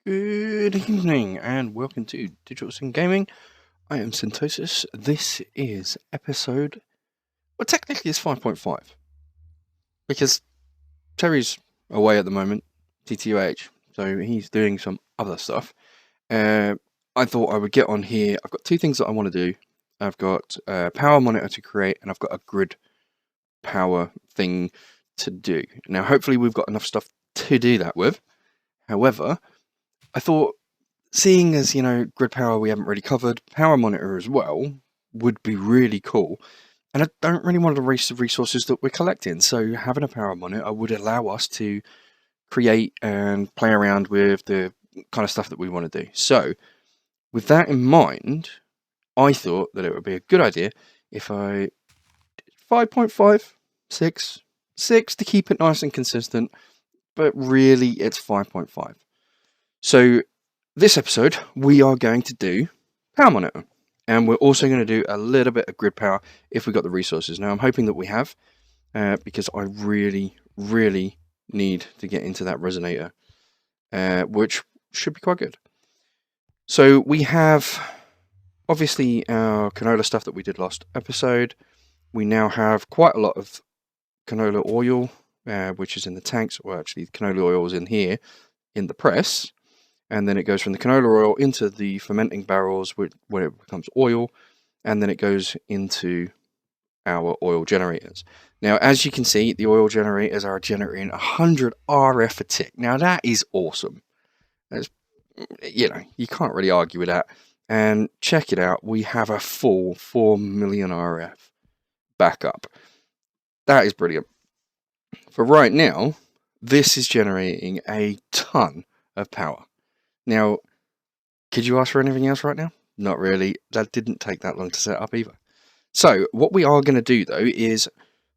Good evening and welcome to digitalSyn Gaming. I am Syntosys. This is episode, well, technically it's 5.5 because Terry's away at the moment, TT0H, so he's doing some other stuff. I thought I would get on here. I've got two things that I want to do. I've got a power monitor to create and I've got a grid power thing to do. Now hopefully we've got enough stuff to do that with. However, I thought, seeing as, grid power we haven't really covered, power monitor as well would be really cool. And I don't really want to waste the resources that we're collecting. So having a power monitor would allow us to create and play around with the kind of stuff that we want to do. So with that in mind, I thought that it would be a good idea if I did 5.5, 6 to keep it nice and consistent, but really it's 5.5. So this episode, we are going to do power monitor, and we're also going to do a little bit of grid power if we got the resources. Now, I'm hoping that we have, because I really, really need to get into that resonator, which should be quite good. So we have, obviously, our canola stuff that we did last episode. We now have quite a lot of canola oil, which is in the tanks. Well, actually, the canola oil is in here, in the press. And then it goes from the canola oil into the fermenting barrels where it becomes oil, and then it goes into our oil generators. Now, as you can see, the oil generators are generating 100 RF a tick. Now, that is awesome. That's, you can't really argue with that. And check it out, we have a full 4 million RF backup. That is brilliant. For right now, this is generating a ton of power. Now, could you ask for anything else right now? Not really. That didn't take that long to set up either. So, what we are going to do, though, is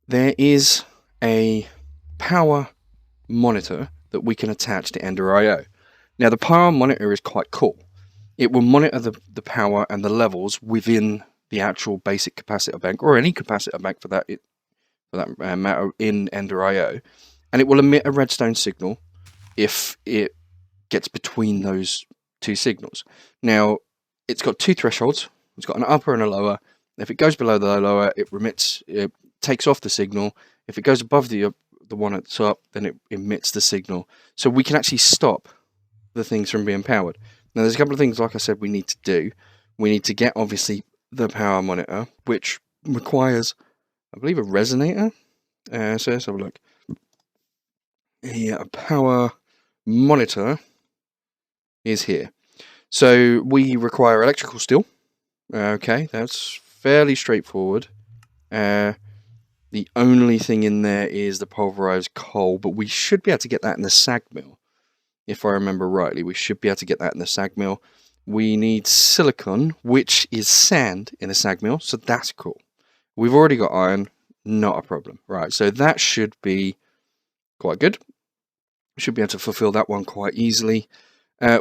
there is a power monitor that we can attach to Ender.io. Now, the power monitor is quite cool. It will monitor the power and the levels within the actual basic capacitor bank, or any capacitor bank for that matter, in Ender.io. And it will emit a redstone signal if it gets between those two signals. Now, it's got two thresholds. It's got an upper and a lower. If it goes below the lower, it takes off the signal. If it goes above the one at the top, then it emits the signal. So we can actually stop the things from being powered. Now, there's a couple of things, like I said, we need to do. We need to get, obviously, the power monitor, which requires, I believe, a resonator. So let's have a look. A power monitor is here. So we require electrical steel. Okay, that's fairly straightforward. The only thing in there is the pulverized coal, but we should be able to get that in the sag mill. If I remember rightly, we should be able to get that in the sag mill. We need silicon, which is sand in a sag mill, so that's cool. We've already got iron, not a problem. Right, so that should be quite good. Should be able to fulfill that one quite easily.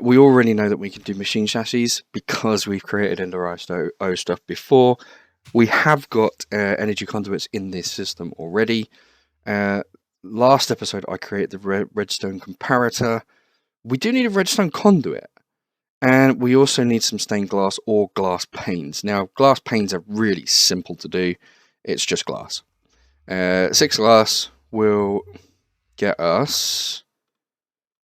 We already know that we can do machine chassis because we've created Ender.io stuff before. We have got energy conduits in this system already. Last episode I created the redstone comparator. We do need a redstone conduit. And we also need some stained glass or glass panes. Now, glass panes are really simple to do. It's just glass. 6 glass will get us...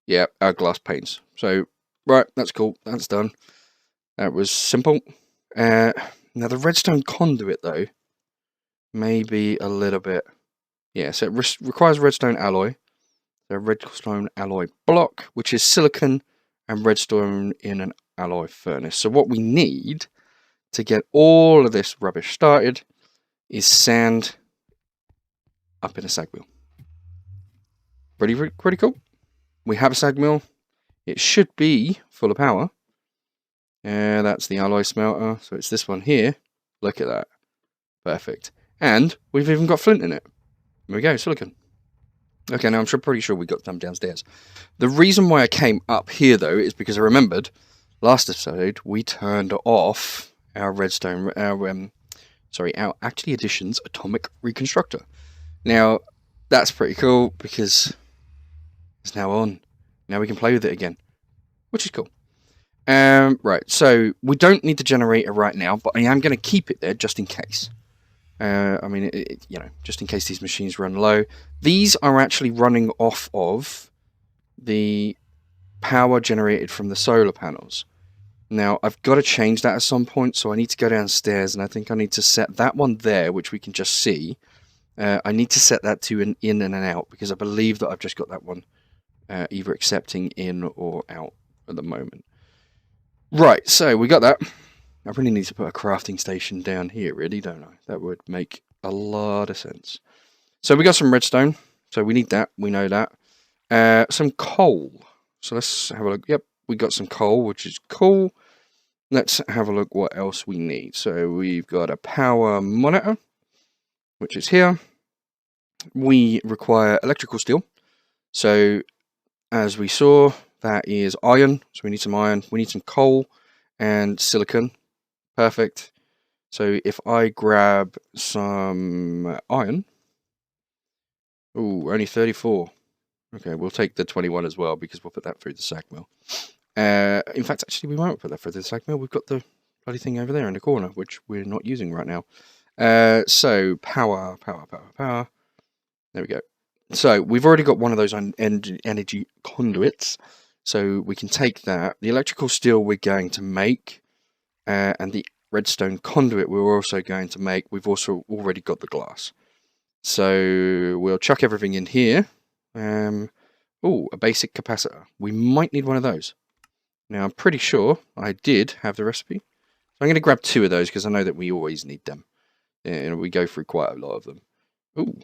yeah, our glass panes. So, right, that's cool. That's done. That was simple. Now, the redstone conduit, though, may be a little bit... yeah, so it requires redstone alloy. So, redstone alloy block, which is silicon and redstone in an alloy furnace. So, what we need to get all of this rubbish started is sand up in a sag mill. Pretty cool. We have a sag mill. It should be full of power. That's the alloy smelter. So it's this one here. Look at that. Perfect. And we've even got flint in it. There we go, silicon. Okay, now I'm pretty sure we got them downstairs. The reason why I came up here, though, is because I remembered last episode we turned off our redstone, our Actually Editions atomic reconstructor. Now, that's pretty cool because it's now on. Now we can play with it again. which is cool. Right, so we don't need the generator right now, but I am going to keep it there just in case. I mean, you know, just in case these machines run low. These are actually running off of the power generated from the solar panels. Now, I've got to change that at some point, so I need to go downstairs, and I think I need to set that one there, which we can just see. I need to set that to an in and an out, because I believe that I've just got that one either accepting in or out at the moment. Right, so we got that. I really need to put a crafting station down here, really, don't I? That would make a lot of sense. So we got some redstone, so we need that, we know that. Some coal. So let's have a look. Yep, we got some coal, which is cool. Let's have a look what else we need. So we've got a power monitor, which is here. We require electrical steel. So as we saw, that is iron. So we need some iron. We need some coal and silicon. Perfect. So if I grab some iron. Ooh, only 34. Okay, we'll take the 21 as well, because we'll put that through the sag mill. In fact, actually, we won't put that through the sag mill. We've got the bloody thing over there in the corner, which we're not using right now. So power. There we go. So we've already got one of those energy conduits. So we can take that. The electrical steel we're going to make, and the redstone conduit we're also going to make. We've also already got the glass. So we'll chuck everything in here. Oh, a basic capacitor. We might need one of those. Now, I'm pretty sure I did have the recipe. So I'm going to grab 2 of those, because I know that we always need them. And we go through quite a lot of them. Ooh.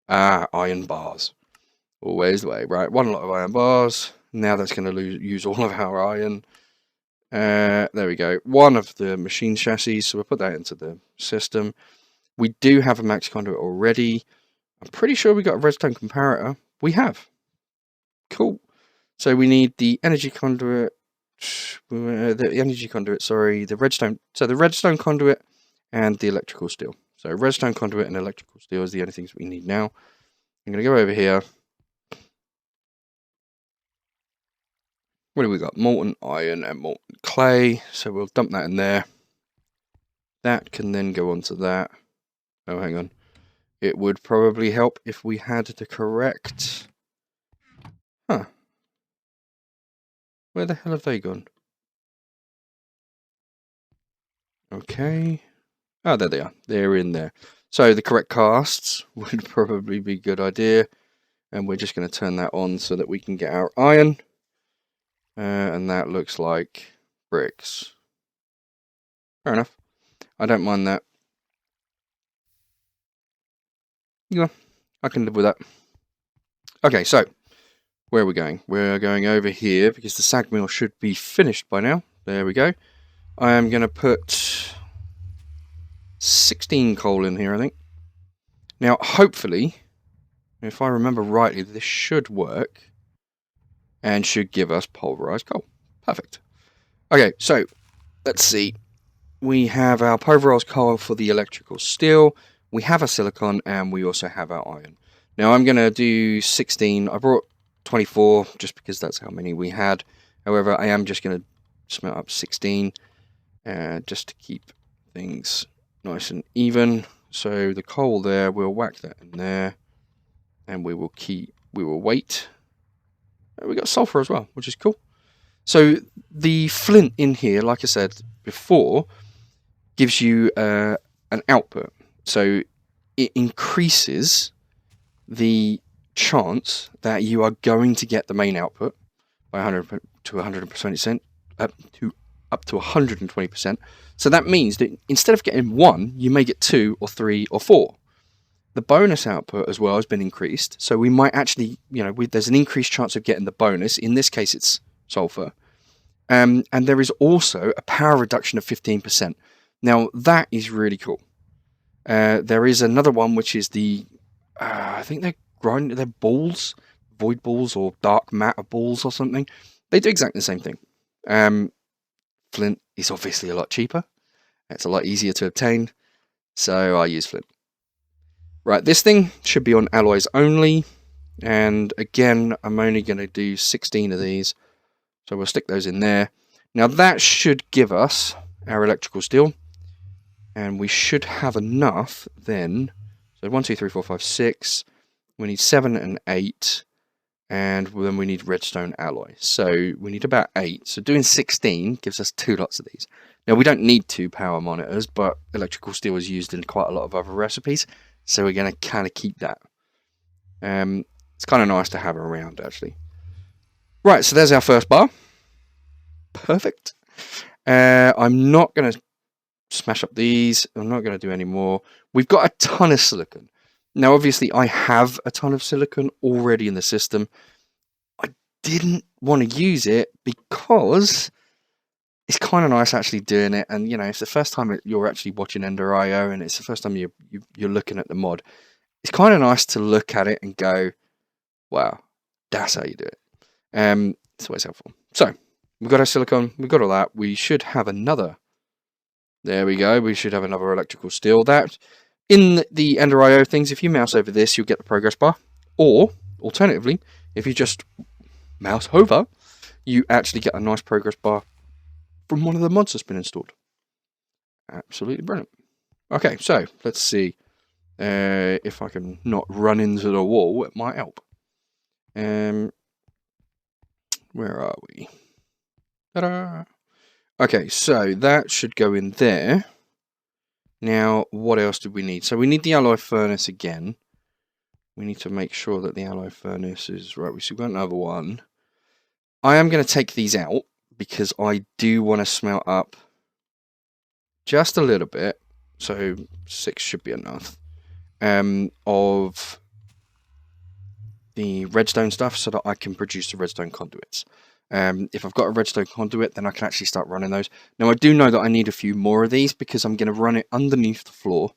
Ah, iron bars. Always the way. Right, one lot of iron bars. Now that's going to use all of our iron. There we go. One of the machine chassis, so we'll put that into the system. We do have a max conduit already. I'm pretty sure we got a redstone comparator. We have. Cool. So we need the energy conduit. The redstone. So the redstone conduit and the electrical steel. So redstone conduit and electrical steel is the only things we need now. I'm going to go over here. What do we got? Molten iron and molten clay. So we'll dump that in there. That can then go onto that. Oh, hang on. It would probably help if we had the correct... Huh. Where the hell have they gone? Okay. Oh, there they are. They're in there. So the correct casts would probably be a good idea. And we're just going to turn that on so that we can get our iron. And that looks like bricks. Fair enough. I don't mind that. Yeah, I can live with that. Okay, so where are we going? We're going over here because the sag mill should be finished by now. There we go. I am going to put 16 coal in here, I think. Now, hopefully, if I remember rightly, this should work and should give us pulverized coal. Perfect. Okay, so let's see. We have our pulverized coal for the electrical steel. We have a silicon, and we also have our iron. Now, I'm going to do 16. I brought 24 just because that's how many we had. However, I am just going to smelt up 16 just to keep things nice and even. So the coal there, we'll whack that in there, and we will wait. We got sulfur as well, which is cool. So the flint in here, like I said before, gives you an output. So it increases the chance that you are going to get the main output by 100 to 120%, up to 120%. So that means that instead of getting 1, you may get 2 or 3 or 4. The bonus output as well has been increased. So we might actually, there's an increased chance of getting the bonus. In this case, it's sulfur. And there is also a power reduction of 15%. Now, that is really cool. There is another one, which is the, I think they're balls, void balls or dark matter balls or something. They do exactly the same thing. Flint is obviously a lot cheaper. It's a lot easier to obtain. So I use flint. Right, this thing should be on alloys only. And again, I'm only going to do 16 of these. So we'll stick those in there. Now that should give us our electrical steel. And we should have enough then. So 1, 2, 3, 4, 5, 6. We need 7 and 8. And then we need redstone alloy. So we need about 8. So doing 16 gives us 2 lots of these. Now we don't need 2 power monitors, but electrical steel is used in quite a lot of other recipes. So we're going to kind of keep that. It's kind of nice to have around, actually. Right, so there's our first bar. Perfect. I'm not going to smash up these. I'm not going to do any more. We've got a ton of silicon. Now, obviously, I have a ton of silicon already in the system. I didn't want to use it because it's kind of nice actually doing it. And, you know, it's the first time you're actually watching Ender IO, and it's the first time you're looking at the mod. It's kind of nice to look at it and go, wow, that's how you do it. It's always helpful. So, we've got our silicon. We've got all that. We should have another. There we go. We should have another electrical steel. That in the Ender IO things, if you mouse over this, you'll get the progress bar. Or, alternatively, if you just mouse over, you actually get a nice progress bar from one of the mods that's been installed. Absolutely brilliant. Okay, so let's see if I can not run into the wall. It might help. Where are we? Ta-da! Okay, so that should go in there. Now, what else do we need? So we need the alloy furnace again. We need to make sure that the alloy furnace is right. We've got another one. I am going to take these out because I do want to smelt up just a little bit. So 6 should be enough of the redstone stuff so that I can produce the redstone conduits. If I've got a redstone conduit, then I can actually start running those. Now, I do know that I need a few more of these because I'm going to run it underneath the floor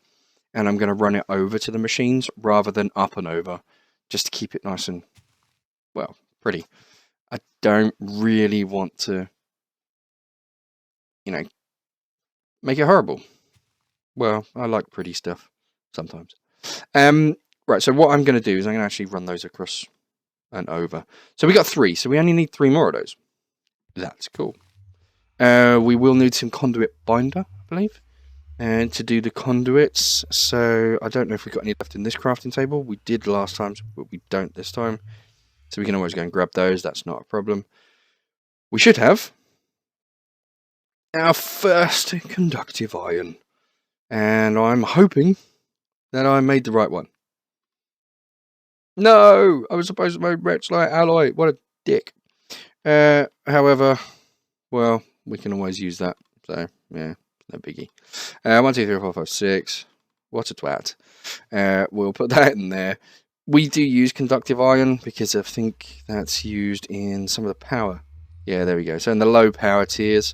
and I'm going to run it over to the machines rather than up and over, just to keep it nice and, well, pretty. I don't really want to, you know, make it horrible. Well, I like pretty stuff sometimes. Right, so what I'm going to do is I'm going to actually run those across and over. So we got 3, so we only need 3 more of those. That's cool. We will need some conduit binder, I believe, and to do the conduits. So I don't know if we've got any left in this crafting table. We did last time, but we don't this time. So we can always go and grab those. That's not a problem. We should have our first conductive iron. And I'm hoping that I made the right one. No! I was supposed to make Retslite alloy. What a dick. However, well, we can always use that. So, yeah, no biggie. 1, 2, 3, 4, 5, 6. What a twat. We'll put that in there. We do use conductive iron because I think that's used in some of the power. Yeah, there we go. So in the low power tiers,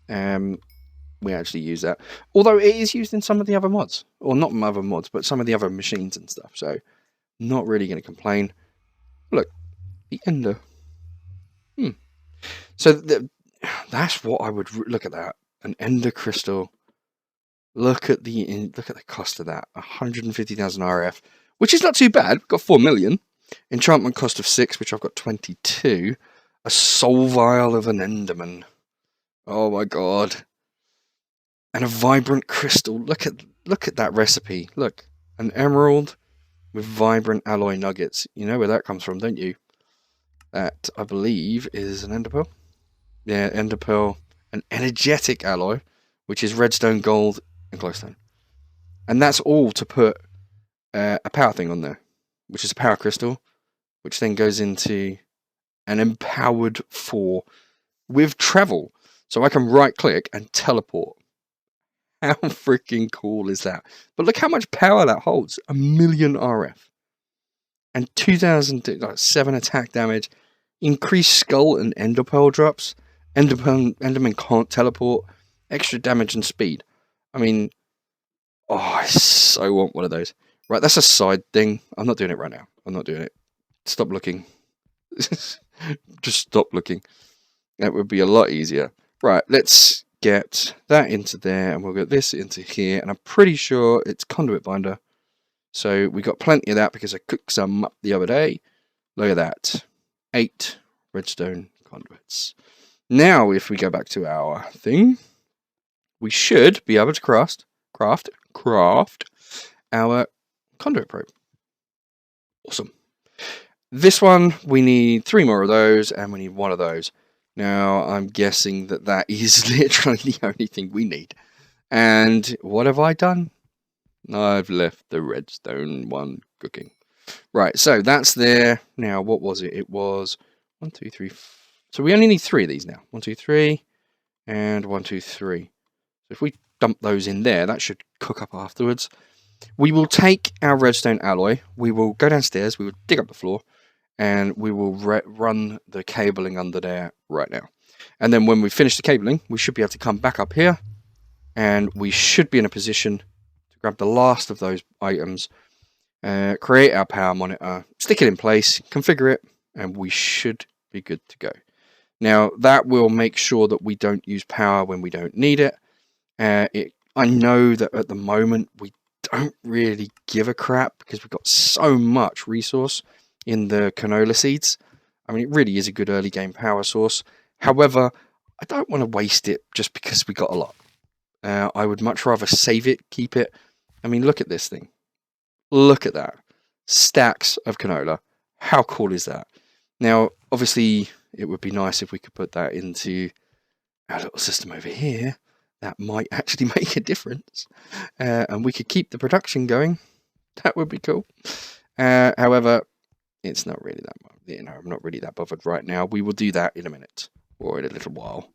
we actually use that. Although it is used in some of the other mods. Or not other mods, but some of the other machines and stuff. So, not really going to complain. Look, the ender. So that's what I would look at that. An ender crystal. Look at the cost of that. 150,000 RF, which is not too bad. We've got 4 million. Enchantment cost of 6, which I've got 22. A soul vial of an enderman. Oh my god. And a vibrant crystal. Look at that recipe. Look, an emerald with vibrant alloy nuggets. You know where that comes from, don't you? That, I believe, is an ender pearl. Yeah, ender pearl. An energetic alloy, which is redstone, gold, and glowstone. And that's all to put a power thing on there, which is a power crystal, which then goes into an empowered 4 with travel. So I can right click and teleport. How freaking cool is that? But look how much power that holds. 1 million RF. And 2007 attack damage. Increased skull and ender pearl drops. Enderman can't teleport. Extra damage and speed. I mean, oh, I so want one of those. Right, that's a side thing. I'm not doing it right now. I'm not doing it. Stop looking. Just stop looking. That would be a lot easier. Right, let's get that into there, and we'll get this into here, and I'm pretty sure it's conduit binder. So we got plenty of that because I cooked some up the other day. Look at that. 8 redstone conduits. Now, if we go back to our thing, we should be able to craft our conduit probe. Awesome. This one, we need 3 more of those, and we need 1 of those. Now, I'm guessing that that is literally the only thing we need. And what have I done? I've left the redstone one cooking. Right, so that's there. Now, what was it? It was 1, 2, 3. So we only need 3 of these now. 1, 2, 3, and 1, 2, 3. So if we dump those in there, that should cook up afterwards. We will take our redstone alloy. We will go downstairs. We will dig up the floor, and we will run the cabling under there right now. And then when we finish the cabling, we should be able to come back up here, and we should be in a position to grab the last of those items, create our power monitor, stick it in place, configure it, and we should be good to go. Now, that will make sure that we don't use power when we don't need it. I know that at the moment we don't really give a crap because we've got so much resource in the canola seeds. I mean, it really is a good early game power source. However, I don't want to waste it just because we got a lot. I would much rather save it, keep it. I mean, look at this thing. Look at that. Stacks of canola. How cool is that? Now, obviously, it would be nice if we could put that into our little system over here. That might actually make a difference. And we could keep the production going. That would be cool. However, it's not really that, I'm not really that bothered right now. We will do that in a minute or in a little while.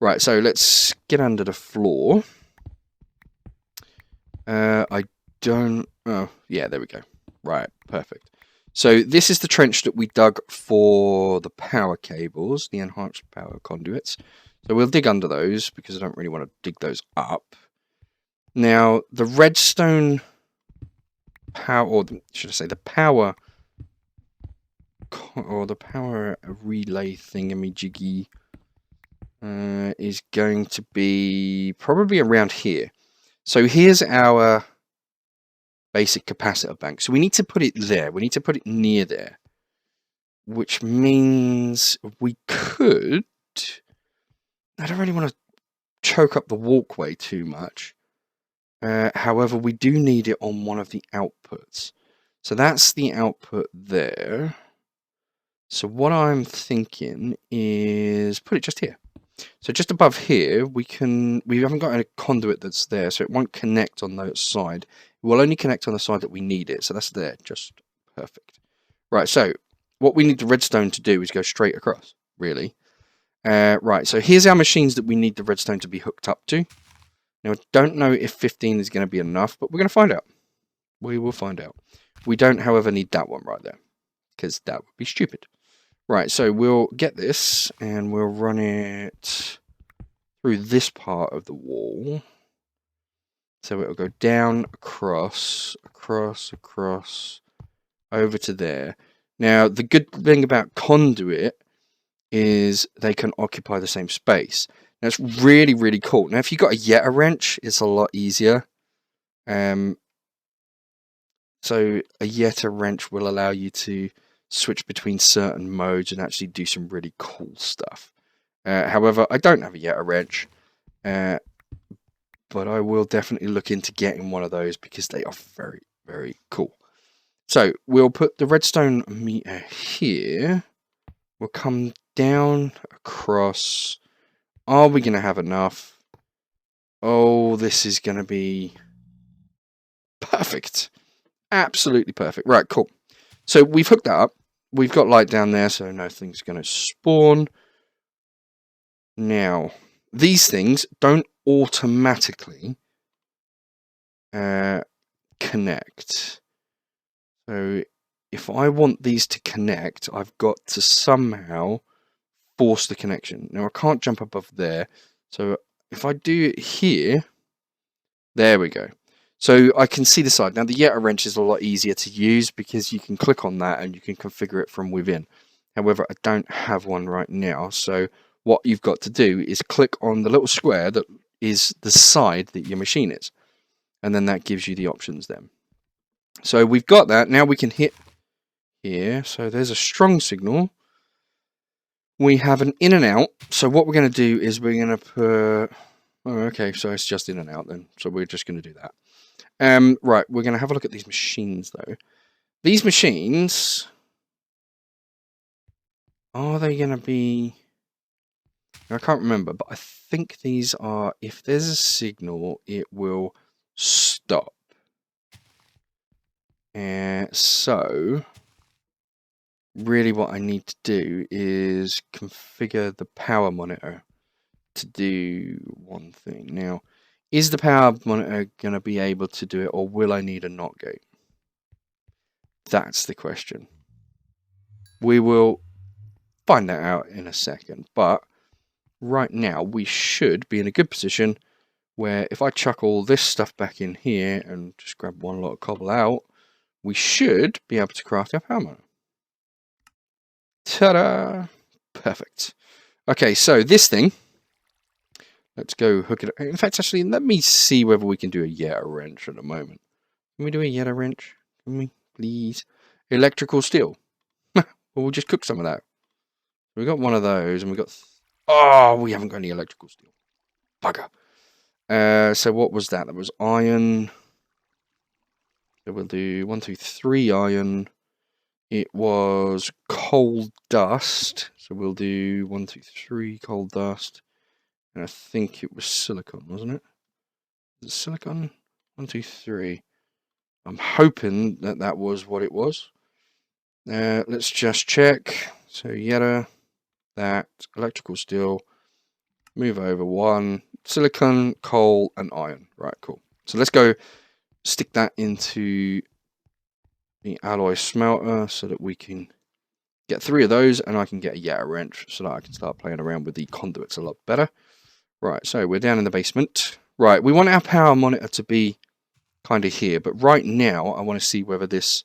Right, so let's get under the floor. I don't... Oh, yeah, there we go. Right, perfect. So this is the trench that we dug for the power cables, the enhanced power conduits. So we'll dig under those because I don't really want to dig those up. Now, the redstone power, or should I say the power, or the power relay thingamajiggy is going to be probably around here. So here's our basic capacitor bank. So we need to put it there. We need to put it near there. Which means we could... I don't really want to choke up the walkway too much. However, we do need it on one of the outputs. So that's the output there. So what I'm thinking is put it just here. So just above here, we haven't got a conduit that's there, so it won't connect on that side. It will only connect on the side that we need it. So that's there, just perfect. Right, so what we need the redstone to do is go straight across, really. Right, so here's our machines that we need the redstone to be hooked up to. Now, I don't know if 15 is going to be enough, but we're going to find out. We will find out. We don't, however, need that one right there, because that would be stupid. Right, so we'll get this, and we'll run it through this part of the wall. So it'll go down, across, over to there. Now, the good thing about conduit is they can occupy the same space. Now, it's really, really cool. Now, if you've got a Yeta wrench, it's a lot easier. So a Yeta wrench will allow you to switch between certain modes and actually do some really cool stuff. However, I don't have a Yeta wrench, but I will definitely look into getting one of those because they are very, very cool. So we'll put the redstone meter here. We'll come down across. Are we going to have enough? Oh, this is going to be perfect. Absolutely perfect. Right, cool. So we've hooked that up. We've got light down there, so nothing's going to spawn. Now, these things don't automatically connect. So if I want these to connect, I've got to somehow force the connection. Now, I can't jump above there. So if I do it here, there we go. So I can see the side. Now, the Yeta wrench is a lot easier to use because you can click on that and you can configure it from within. However, I don't have one right now. So what you've got to do is click on the little square that is the side that your machine is. And then that gives you the options then. So we've got that. Now we can hit here. So there's a strong signal. We have an in and out. So what we're going to do is we're going to put... Oh, okay, so it's just in and out then. So we're just going to do that. Right, we're going to have a look at these machines, though. These machines... Are they going to be... I can't remember, but I think these are... If there's a signal, it will stop. So... Really what I need to do is configure the power monitor to do one thing. Now, is the power monitor going to be able to do it, or will I need a NOT gate? That's the question. We will find that out in a second, but right now we should be in a good position where if I chuck all this stuff back in here and just grab one lot of cobble out, we should be able to craft our power monitor. Ta-da! Perfect. Okay, so this thing, let's go hook it up. In fact, actually, let me see whether we can do a Yeta wrench at the moment. Can we do a Yeta wrench? Can we, please? Electrical steel. Well, we'll just cook some of that. We got one of those, and we got... Oh, we haven't got any electrical steel. Bugger. So what was that? That was iron. So we'll do 1, 2, 3 iron. It was coal dust. So we'll do 1, 2, 3 coal dust. And I think it was silicon, wasn't it? Was it silicon? 1, 2, 3. I'm hoping that that was what it was. Let's just check. So Yeta, that, electrical steel, move over 1, silicon, coal, and iron. Right, cool. So let's go stick that into the alloy smelter so that we can get 3 of those, and I can get a Yeta wrench so that I can start playing around with the conduits a lot better. Right, so we're down in the basement. Right, we want our power monitor to be kind of here, but right now I want to see whether this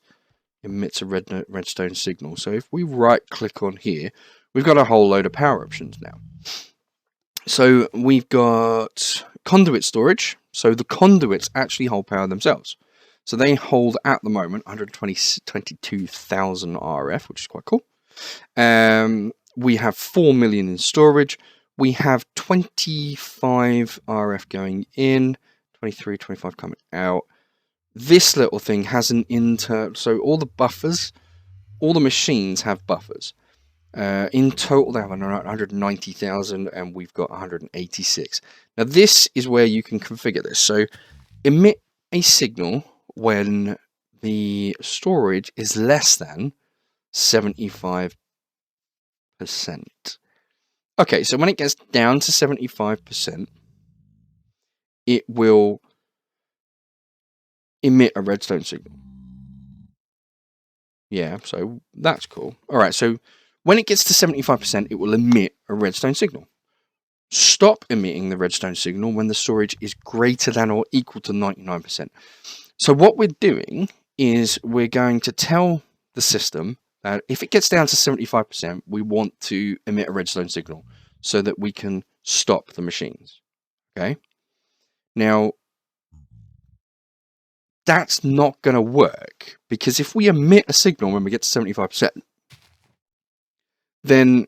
emits a redstone signal. So if we right click on here, we've got a whole load of power options now. So we've got conduit storage. So the conduits actually hold power themselves. So they hold at the moment 122,000 RF, which is quite cool. We have 4 million in storage. We have 25 RF going in, 23, 25 coming out. This little thing has an so all the buffers, all the machines have buffers. In total, they have 190,000, and we've got 186. Now, this is where you can configure this. So, emit a signal when the storage is less than 75%. Okay, so when it gets down to 75%, it will emit a redstone signal. Yeah, so that's cool. All right, so when it gets to 75%, it will emit a redstone signal. Stop emitting the redstone signal when the storage is greater than or equal to 99%. So what we're doing is we're going to tell the system that if it gets down to 75%, we want to emit a redstone signal so that we can stop the machines. Okay? Now, that's not going to work, because if we emit a signal when we get to 75%, then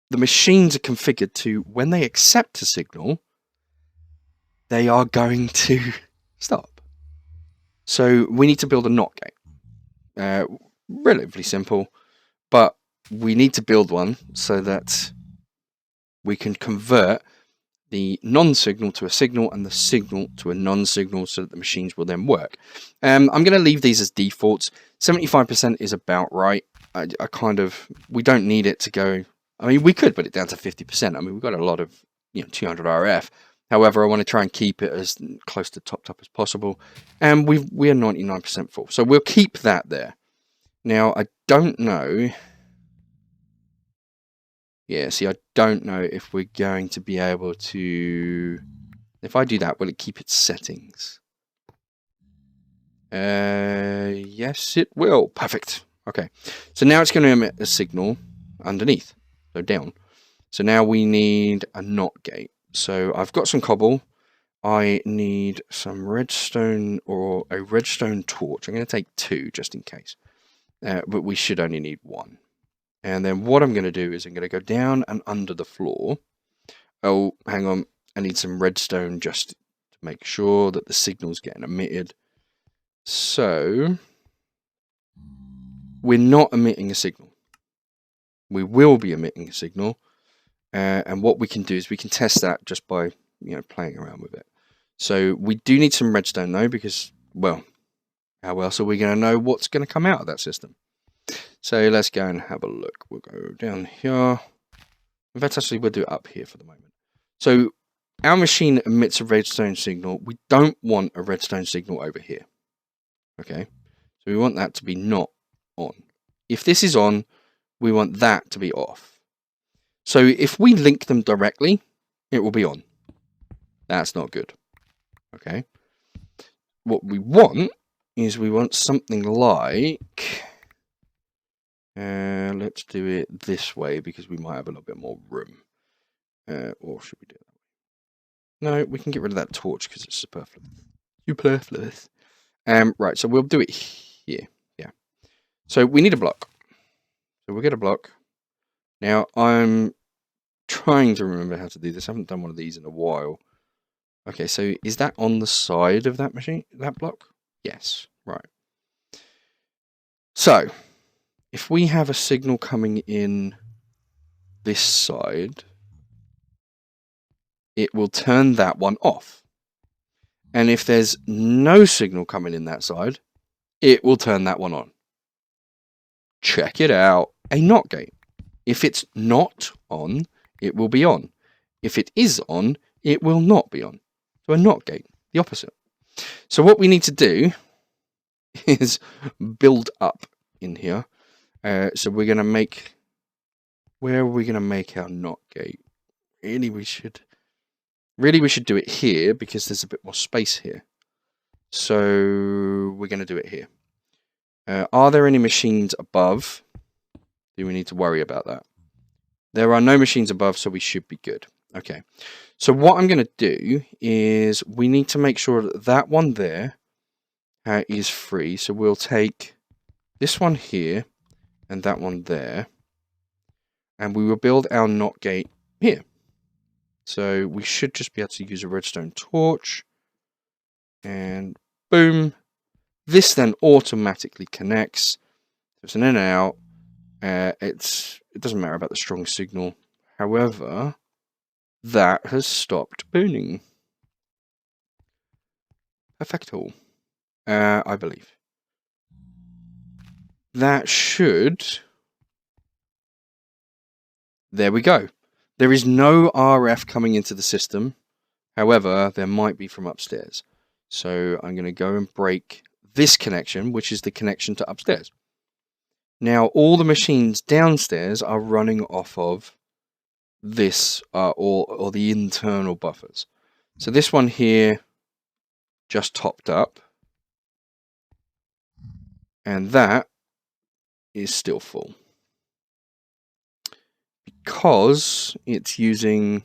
the machines are configured to, when they accept a signal, they are going to stop. So we need to build a NOT gate. Relatively simple, but we need to build one so that we can convert the non-signal to a signal and the signal to a non-signal so that the machines will then work. I'm going to leave these as defaults. 75% is about right. We don't need it to go. I mean, we could put it down to 50%. I mean, we've got a lot of 200 RF. However, I want to try and keep it as close to top as possible. And we are 99% full. So we'll keep that there. Now, I don't know. Yeah, see, I don't know if we're going to be able to... If I do that, will it keep its settings? Yes, it will. Perfect. Okay. So now it's going to emit a signal underneath. So down. So now we need a NOT gate. So I've got some cobble. I need some redstone or a redstone torch. I'm going to take 2 just in case. But we should only need 1. And then what I'm going to do is I'm going to go down and under the floor. Oh, hang on. I need some redstone just to make sure that the signal's getting emitted. So, we're not emitting a signal. We will be emitting a signal. And what we can do is we can test that just by, playing around with it. So, we do need some redstone though, because, well, how else are we going to know what's going to come out of that system? So let's go and have a look. We'll go down here. In fact, actually, we'll do it up here for the moment. So our machine emits a redstone signal. We don't want a redstone signal over here. Okay, so we want that to be not on. If this is on, we want that to be off. So if we link them directly, it will be on. That's not good. Okay. What we want is we want something like... let's do it this way because we might have a little bit more room. Or should we do it that way? No, we can get rid of that torch because it's superfluous. Right, so we'll do it here. Yeah. So we need a block. So we'll get a block. Now I'm trying to remember how to do this. I haven't done one of these in a while. Okay, so is that on the side of that machine, that block? Yes, right. So if we have a signal coming in this side, it will turn that one off. And if there's no signal coming in that side, it will turn that one on. Check it out. A NOT gate. If it's not on, it will be on. If it is on, it will not be on. So a NOT gate, the opposite. So what we need to do is build up in here. So we're going to make... Where are we going to make our NOT gate? Really, we should do it here because there's a bit more space here. So we're going to do it here. Are there any machines above? Do we need to worry about that? There are no machines above, so we should be good. Okay. So what I'm going to do is we need to make sure that that one there is free. So we'll take this one here and that one there. And we will build our NOT gate here. So we should just be able to use a redstone torch. And boom. This then automatically connects. It's an in and out. It doesn't matter about the strong signal. However, that has stopped booning. Perfecto. I believe. That should... There we go. There is no RF coming into the system. However, there might be from upstairs. So I'm going to go and break this connection, which is the connection to upstairs. Now, all the machines downstairs are running off of this, or the internal buffers. So this one here just topped up. And that is still full. Because it's using...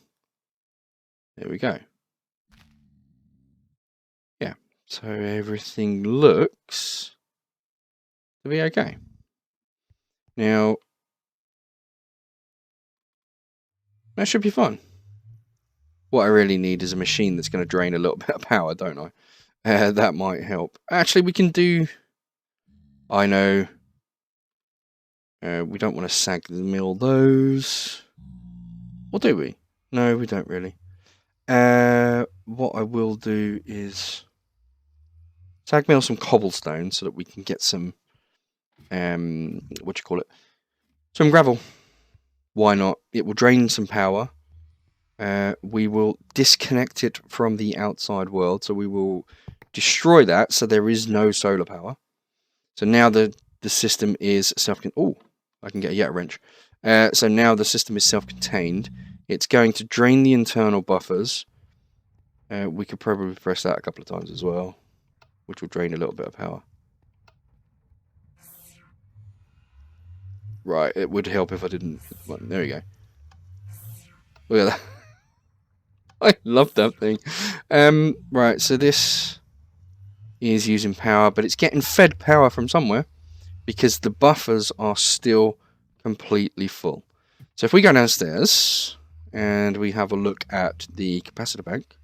There we go. Yeah, so everything looks to be okay. Now, that should be fun. What I really need is a machine that's going to drain a little bit of power, don't I? That might help. Actually, we can do... I know... we don't want to sag the mill those. Or do we? No, we don't really. What I will do is sag mill some cobblestone so that we can get some, some gravel. Why not? It will drain some power. We will disconnect it from the outside world, so we will destroy that so there is no solar power. So now the system is self-contained. Oh, I can get a Yeti wrench. So now the system is self-contained. It's going to drain the internal buffers. We could probably press that a couple of times as well, which will drain a little bit of power. Right, it would help if I didn't hit the button. There we go. Look at that. I love that thing. Right, so this is using power, but it's getting fed power from somewhere because the buffers are still completely full. So if we go downstairs and we have a look at the capacitor bank,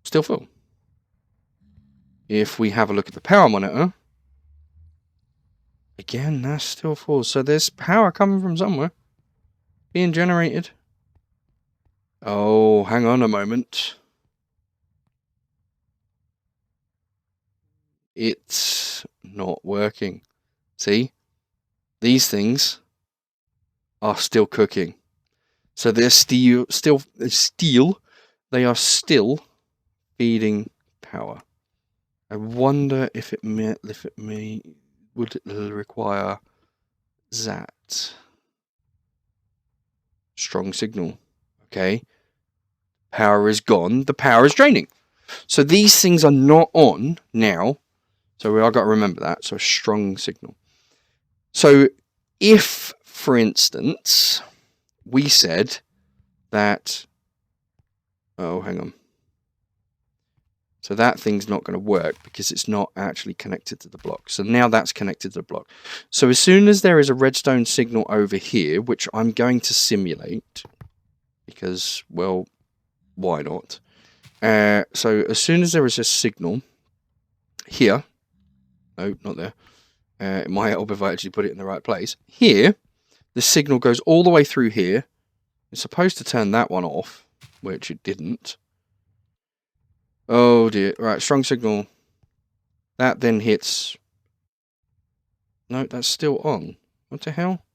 still full. If we have a look at the power monitor, again, that's still full. So there's power coming from somewhere, being generated. Oh, hang on a moment. It's not working. See? These things are still cooking. So they're still they are still feeding power. I wonder if it would require that strong signal. Okay. Power is gone. The power is draining. So these things are not on now. So we are got to remember that. So a strong signal. So if, for instance, we said that, oh, hang on. So that thing's not going to work because it's not actually connected to the block. So now that's connected to the block. So as soon as there is a redstone signal over here, which I'm going to simulate, because, well, why not? So as soon as there is a signal here, no, not there. It might help if I actually put it in the right place. Here, the signal goes all the way through here. It's supposed to turn that one off, which it didn't. Oh dear. Right, strong signal. That then hits... No, that's still on. What the hell?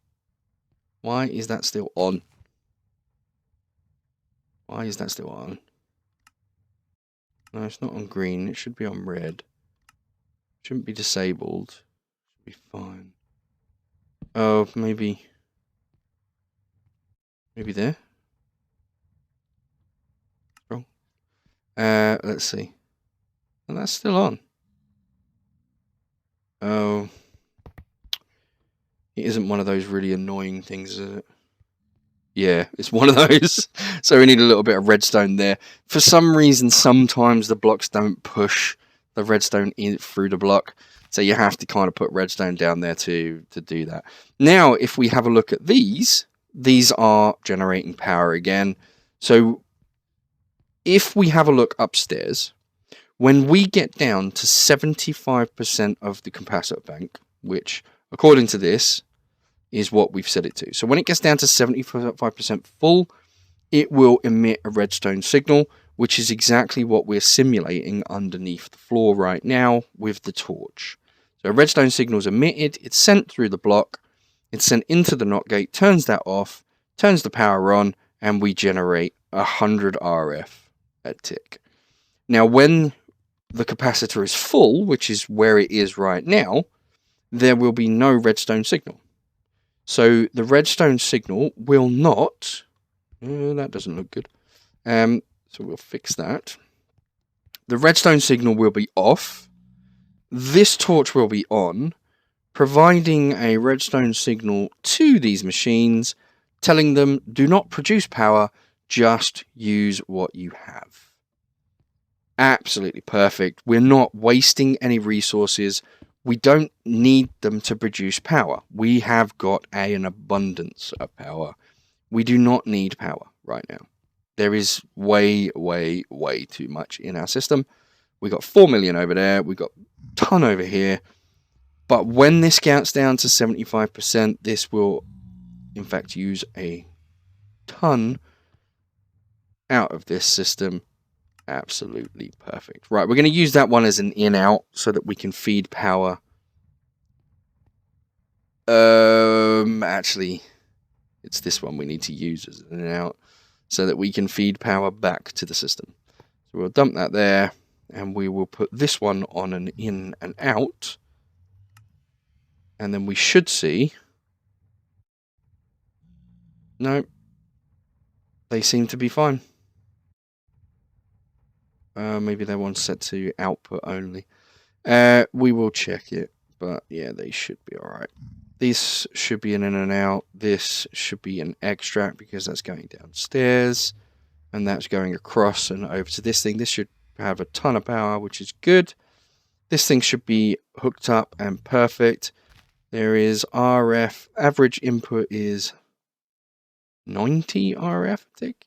Why is that still on? Why is that still on? No, it's not on green. It should be on red. Shouldn't be disabled. Should be fine. Oh, maybe... Maybe there? Wrong. Let's see. And that's still on. Oh. It isn't one of those really annoying things, is it? Yeah, it's one of those. So we need a little bit of redstone there. For some reason, sometimes the blocks don't push the redstone in through the block. So you have to kind of put redstone down there to do that. Now, if we have a look at these are generating power again. So if we have a look upstairs, when we get down to 75% of the capacitor bank, which according to this is what we've set it to. So when it gets down to 75% full, it will emit a redstone signal, which is exactly what we're simulating underneath the floor right now with the torch. So a redstone signal is emitted, it's sent through the block, it's sent into the NOT gate, turns that off, turns the power on, and we generate 100 RF at tick. Now when the capacitor is full, which is where it is right now, there will be no redstone signal. So the redstone signal will not... that doesn't look good. So we'll fix that. The redstone signal will be off. This torch will be on, providing a redstone signal to these machines, telling them, do not produce power, just use what you have. Absolutely perfect. We're not wasting any resources. We don't need them to produce power. We have got an abundance of power. We do not need power right now. There is way, way, way too much in our system. We got 4 million over there. We got a ton over here. But when this gets down to 75%, this will, in fact, use a ton out of this system. Absolutely perfect. Right, we're going to use that one as an in-out so that we can feed power. Actually, it's this one we need to use as an in-out so that we can feed power back to the system. So we'll dump that there, and we will put this one on an in and out. And then we should see... No, they seem to be fine. Maybe they're one set to output only. We will check it, but yeah, they should be alright. This should be an in and out. This should be an extract because that's going downstairs. And that's going across and over to this thing. This should have a ton of power, which is good. This thing should be hooked up and perfect. There is RF. Average input is 90 RF, I think.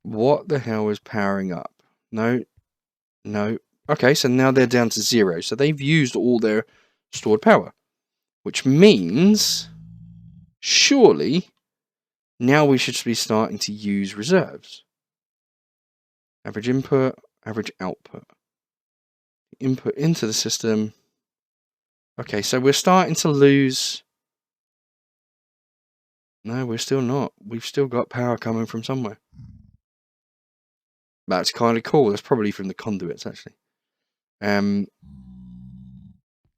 What the hell is powering up? No. Okay, so now they're down to 0. So they've used all their stored power, which means surely now we should be starting to use reserves. Average input, average output. Input into the system. Okay, so we're starting to lose. No, we're still not. We've still got power coming from somewhere. That's kind of cool. That's probably from the conduits, actually. I'm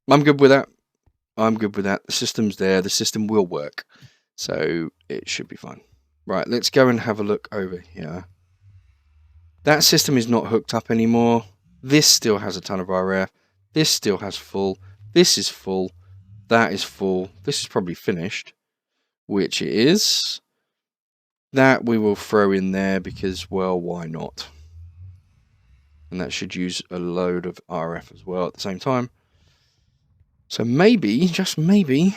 good with that. The system's there. The system will work. So it should be fine. Right, let's go and have a look over here. That system is not hooked up anymore. This still has a ton of RF. This still has full. This is full. That is full. This is probably finished, which it is. That we will throw in there because, well, why not? And that should use a load of RF as well at the same time. So maybe, just maybe,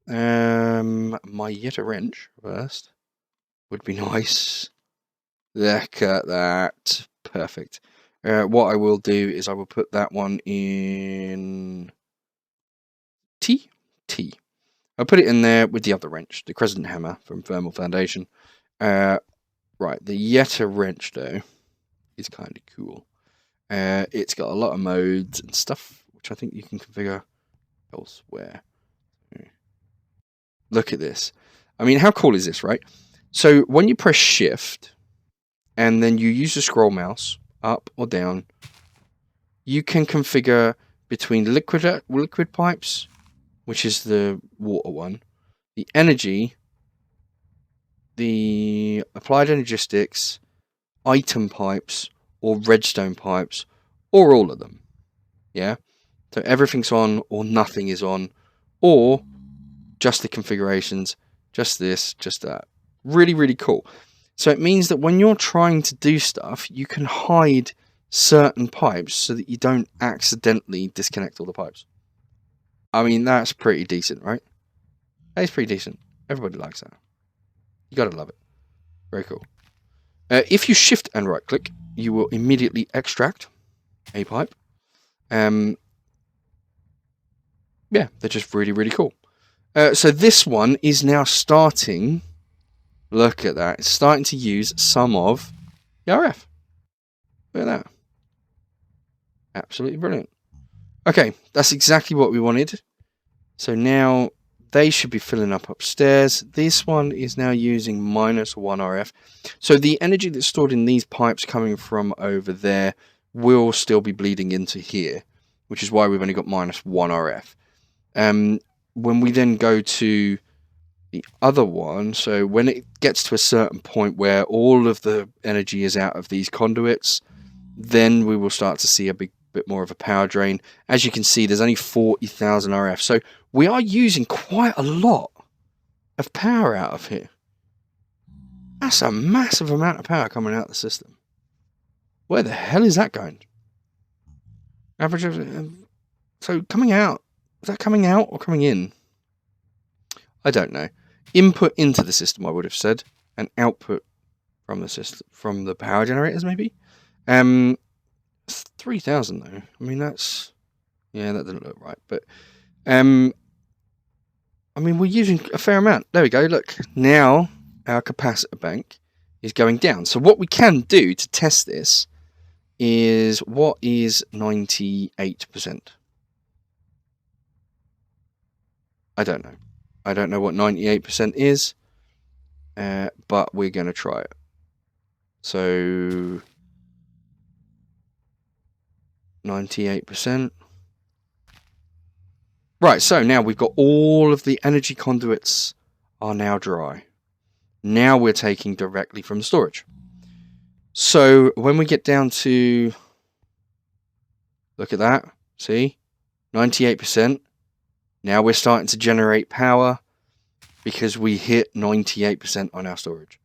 my Yetta wrench first would be nice. Look at that. Perfect. What I will do is I will put that one in T. I'll put it in there with the other wrench, the Crescent Hammer from Thermal Foundation. Right, the Yetta wrench though is kind of cool. It's got a lot of modes and stuff, which I think you can configure elsewhere. Look at this. I mean, how cool is this, right? So when you press Shift and then you use the scroll mouse up or down, you can configure between liquid pipes, which is the water one, the energy, the applied energistics, item pipes, or redstone pipes, or all of them. Yeah? So everything's on, or nothing is on, or just the configurations, just this, just that. Really, really cool. So it means that when you're trying to do stuff, you can hide certain pipes so that you don't accidentally disconnect all the pipes. I mean, that's pretty decent, right? That is pretty decent. Everybody likes that. You gotta love it. Very cool. If you shift and right click, you will immediately extract a pipe. Yeah, they're just really, really cool. So this one is now starting. Look at that. It's starting to use some of the RF. Look at that. Absolutely brilliant. Okay, that's exactly what we wanted. So now they should be filling up upstairs. This one is now using -1 RF. So the energy that's stored in these pipes coming from over there will still be bleeding into here, which is why we've only got -1 RF. When we then go to the other one, so when it gets to a certain point where all of the energy is out of these conduits, then we will start to see a bit more of a power drain. As you can see, there's only 40,000 RF. So we are using quite a lot of power out of here. That's a massive amount of power coming out of the system. Where the hell is that going? Average of... So coming out, is that coming out or coming in? I don't know. Input into the system, I would have said, and output from the system, from the power generators, maybe. 3,000 though. I mean, that's, yeah, that doesn't look right. But I mean, we're using a fair amount. There we go. Look, now our capacitor bank is going down. So what we can do to test this is, what is 98%? I don't know. I don't know what 98% is, but we're going to try it. So 98%. Right, so now we've got all of the energy conduits are now dry. Now we're taking directly from storage. So when we get down to, look at that, see, 98%. Now we're starting to generate power because we hit 98% on our storage.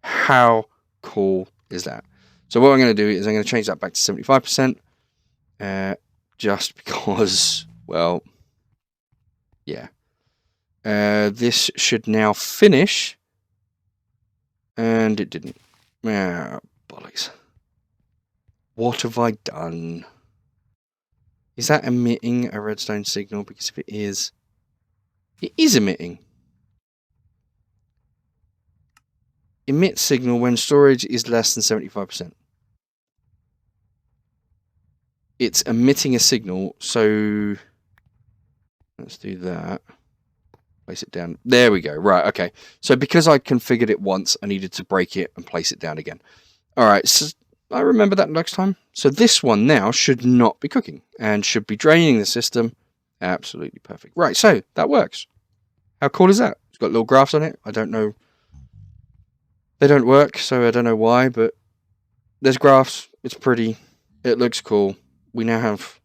How cool is that? So what I'm going to do is I'm going to change that back to 75%, just because, well, Yeah. This should now finish. And it didn't. Ah, bollocks. What have I done? Is that emitting a redstone signal? Because if it is emitting. Emit signal when storage is less than 75%. It's emitting a signal, so let's do that. Place it down. There we go. Right, okay. So because I configured it once, I needed to break it and place it down again. Alright, so I remember that next time. So this one now should not be cooking and should be draining the system. Absolutely perfect. Right, so that works. How cool is that? It's got little graphs on it. I don't know. They don't work, so I don't know why, but there's graphs. It's pretty. It looks cool. We now have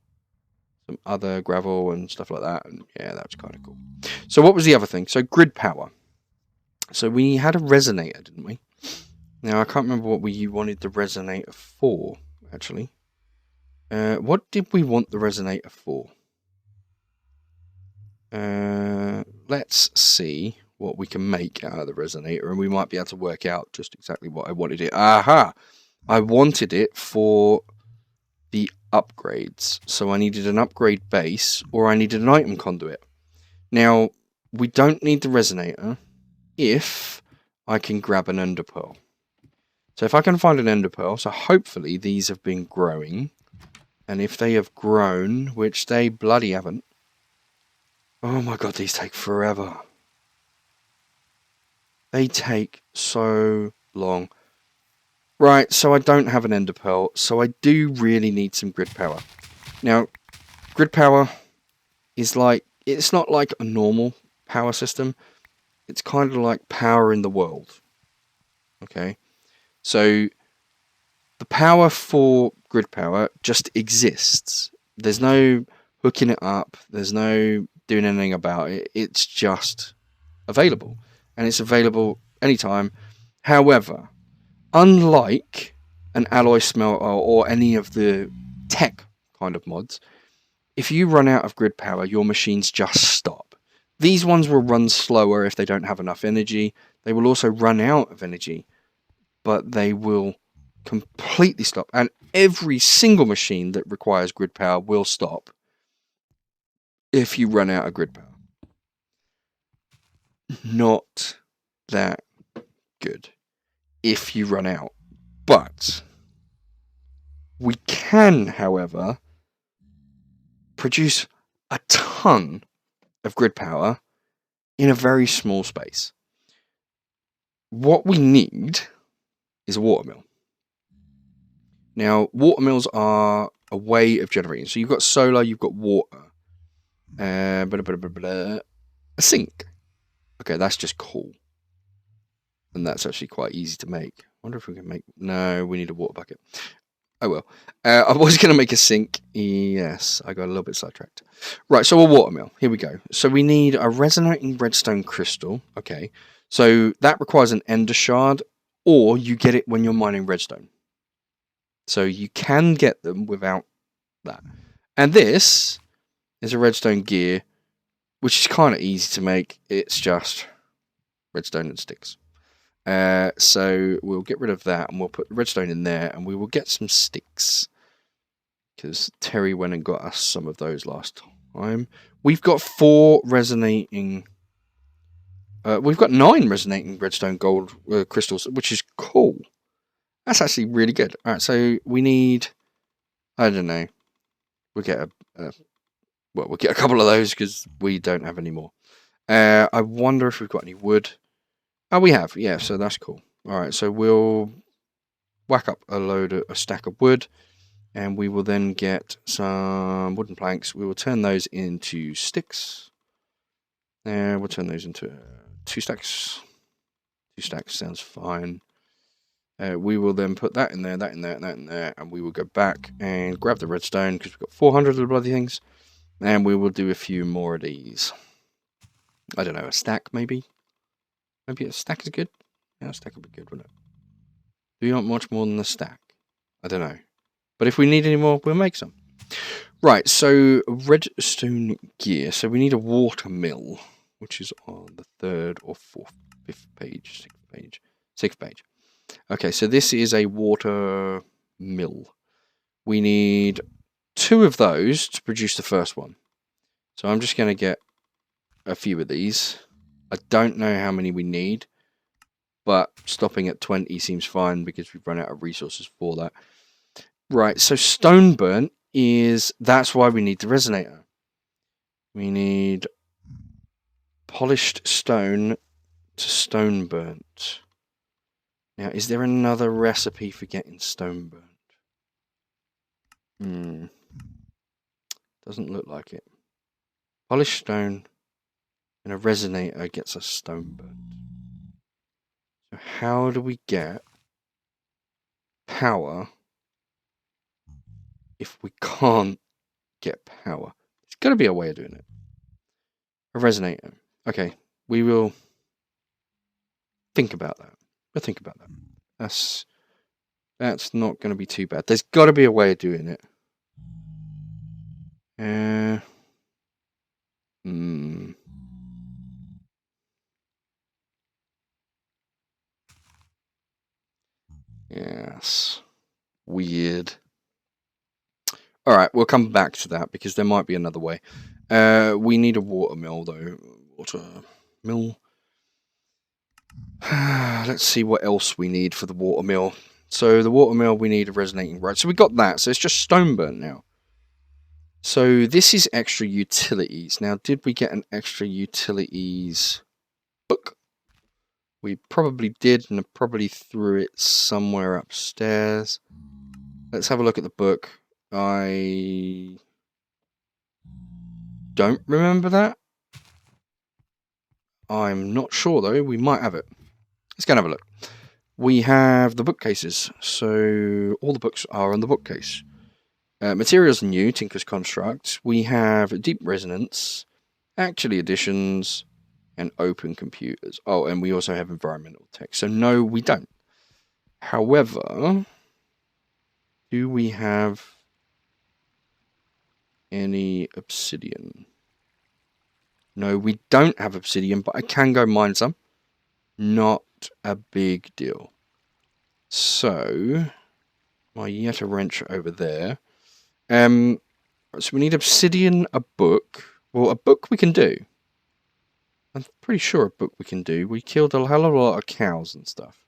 some other gravel and stuff like that, and yeah, that was kind of cool. So what was the other thing? So grid power. So we had a resonator, didn't we? Now, I can't remember what we wanted the resonator for, actually. What did we want the resonator for? Let's see what we can make out of the resonator, and we might be able to work out just exactly what I wanted it. Aha! I wanted it for the upgrades. So I needed an upgrade base, or I needed an item conduit. Now, we don't need the resonator if I can grab an ender pearl. So if I can find an ender pearl, so hopefully these have been growing. And if they have grown, which they bloody haven't. Oh my god, these take forever. They take so long. Right, so I don't have an ender pearl, so I do really need some grid power. Now, grid power is like, it's not like a normal power system. It's kind of like power in the world. Okay, so the power for grid power just exists. There's no hooking it up. There's no doing anything about it. It's just available. And it's available anytime. However, unlike an alloy smelter or any of the tech kind of mods, if you run out of grid power, your machines just stop. These ones will run slower if they don't have enough energy. They will also run out of energy, but they will completely stop. And every single machine that requires grid power will stop if you run out of grid power. Not that good if you run out. But we can, however, produce a ton of grid power in a very small space. What we need is a water mill. Now, water mills are a way of generating. So you've got solar, you've got water. A sink. Okay, that's just cool. And that's actually quite easy to make. I wonder if we can make... No, we need a water bucket. Oh well. I was going to make a sink. Yes, I got a little bit sidetracked. Right, so a water mill. Here we go. So we need a resonating redstone crystal. Okay, so that requires an ender shard, or you get it when you're mining redstone. So you can get them without that. And this is a redstone gear, which is kind of easy to make. It's just redstone and sticks. So we'll get rid of that and we'll put the redstone in there and we will get some sticks. Because Terry went and got us some of those last time. We've got 4 resonating... we've got 9 resonating redstone gold crystals, which is cool. That's actually really good. Alright, so we need... I don't know. We'll get we'll get a couple of those because we don't have any more. I wonder if we've got any wood. Oh, we have. Yeah, so that's cool. Alright, so we'll whack up a stack of wood. And we will then get some wooden planks. We will turn those into sticks. And we'll turn those into 2 stacks. 2 stacks sounds fine. We will then put that in there, that in there, and that in there. And we will go back and grab the redstone because we've got 400 of the bloody things. And we will do a few more of these. I don't know, a stack maybe? Maybe a stack is good? Yeah, a stack would be good, wouldn't it? Do you want much more than a stack? I don't know. But if we need any more, we'll make some. Right, so redstone gear. So we need a water mill, which is on the 3rd or 4th, 5th page, 6th page, 6th page. Okay, so this is a water mill. We need 2 of those to produce the first one. So I'm just going to get a few of these. I don't know how many we need, but stopping at 20 seems fine because we've run out of resources for that. Right, so stone burnt that's why we need the resonator. We need polished stone to stone burnt. Now, is there another recipe for getting stone burnt? Doesn't look like it. Polished stone and a resonator gets us stone burnt. So how do we get power if we can't get power? There's got to be a way of doing it. A resonator. Okay, we will think about that. We'll think about that. That's not going to be too bad. There's got to be a way of doing it. Yes. Weird. Alright, we'll come back to that because there might be another way. We need a water mill though. Water mill. Let's see what else we need for the water mill. So the water mill, we need a resonating right. So we got that. So it's just stone burnt now. So this is extra utilities. Now, did we get an extra utilities book? We probably did, and I probably threw it somewhere upstairs. Let's have a look at the book. I don't remember that. I'm not sure though. We might have it. Let's go and have a look. We have the bookcases. So all the books are on the bookcase. Materials new, Tinker's Construct. We have Deep Resonance, Actually Additions, and Open Computers. Oh, and we also have Environmental Tech. So no, we don't. However, do we have any obsidian? No, we don't have obsidian, but I can go mine some. Not a big deal. So, my Yeta wrench over there. So we need obsidian, a book. Well, a book we can do. I'm pretty sure a book we can do. We killed a hell of a lot of cows and stuff.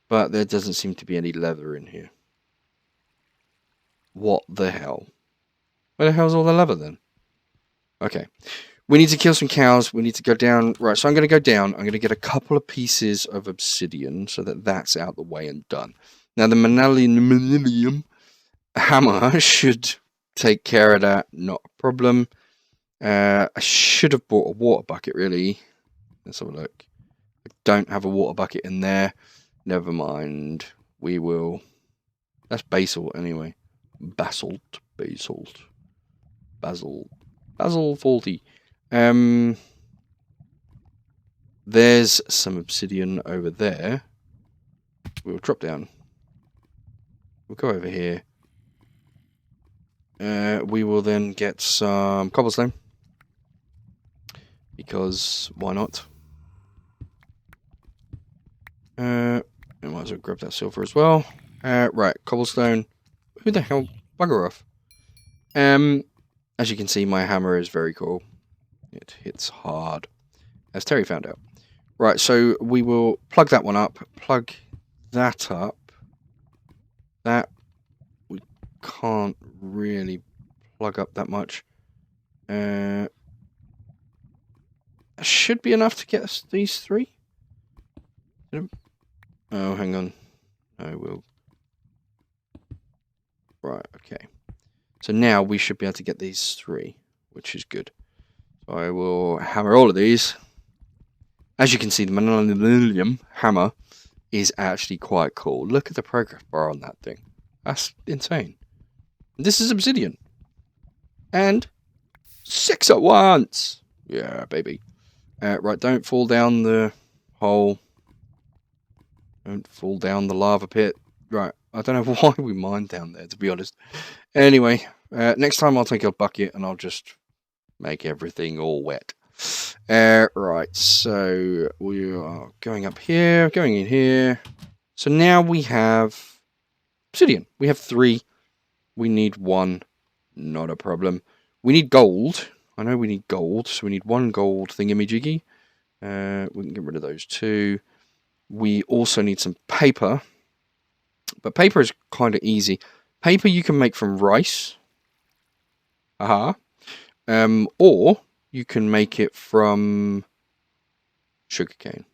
But there doesn't seem to be any leather in here. What the hell? Where the hell's all the leather then? Okay. We need to kill some cows. We need to go down. Right, so I'm going to go down. I'm going to get a couple of pieces of obsidian so that that's out the way and done. Now, the Manilium hammer should take care of that. Not a problem. I should have bought a water bucket, really. Let's have a look. I don't have a water bucket in there. Never mind. We will... That's basalt, anyway. Basalt. Basil 40. There's some obsidian over there. We'll drop down. We'll go over here. We will then get some cobblestone. Because why not? I might as well grab that silver as well. Right, cobblestone. Who the hell? Bugger off. As you can see, my hammer is very cool. It hits hard, as Terry found out. Right, so we will plug that one up. Plug that up. That we can't really plug up that much. Should be enough to get us these 3. Oh, hang on. I will. Right, okay. So now we should be able to get these 3, which is good. So I will hammer all of these. As you can see, the Manilium hammer is actually quite cool. Look at the progress bar on that thing. That's insane. This is obsidian. And 6 at once. Yeah, baby. Right, don't fall down the hole. Don't fall down the lava pit. Right, I don't know why we mine down there, to be honest. Anyway, next time I'll take a bucket and I'll just make everything all wet. Right, so we are going up here, going in here. So now we have obsidian. We have 3. We need 1. Not a problem. We need gold. I know we need gold, so we need 1 gold thingamajiggy. We can get rid of those 2. We also need some paper. But paper is kind of easy. Paper you can make from rice. Or you can make it from sugarcane.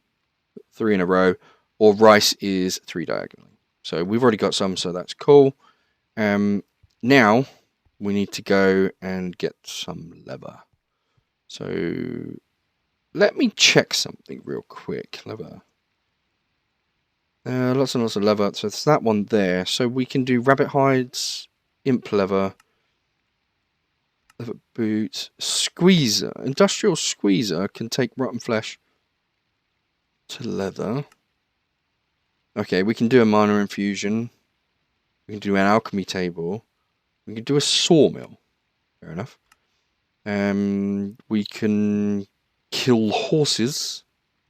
3 in a row. Or rice is 3 diagonally. So we've already got some, so that's cool. Now we need to go and get some leather. So let me check something real quick. Leather. Lots and lots of leather. So it's that one there. So we can do rabbit hides, imp leather, leather boots, squeezer. Industrial squeezer can take rotten flesh to leather. Okay, we can do a minor infusion. We can do an alchemy table. We can do a sawmill. Fair enough. We can kill horses,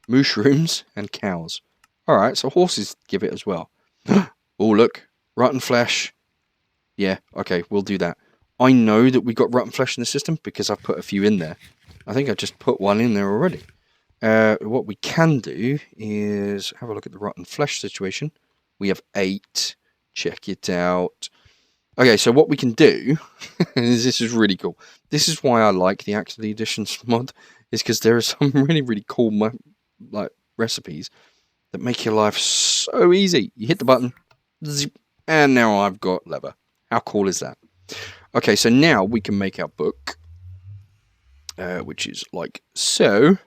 mushrooms, and cows. Alright, so horses give it as well. Oh, look. Rotten flesh. Yeah, okay, we'll do that. I know that we got rotten flesh in the system because I've put a few in there. I think I just put 1 in there already. What we can do is have a look at the rotten flesh situation. We have 8. Check it out. Okay, so what we can do is this is really cool. This is why I like the Actually Editions mod, is because there are some really, really cool recipes that make your life so easy. You hit the button, zip, and now I've got leather. How cool is that? Okay, so now we can make our book, which is like so.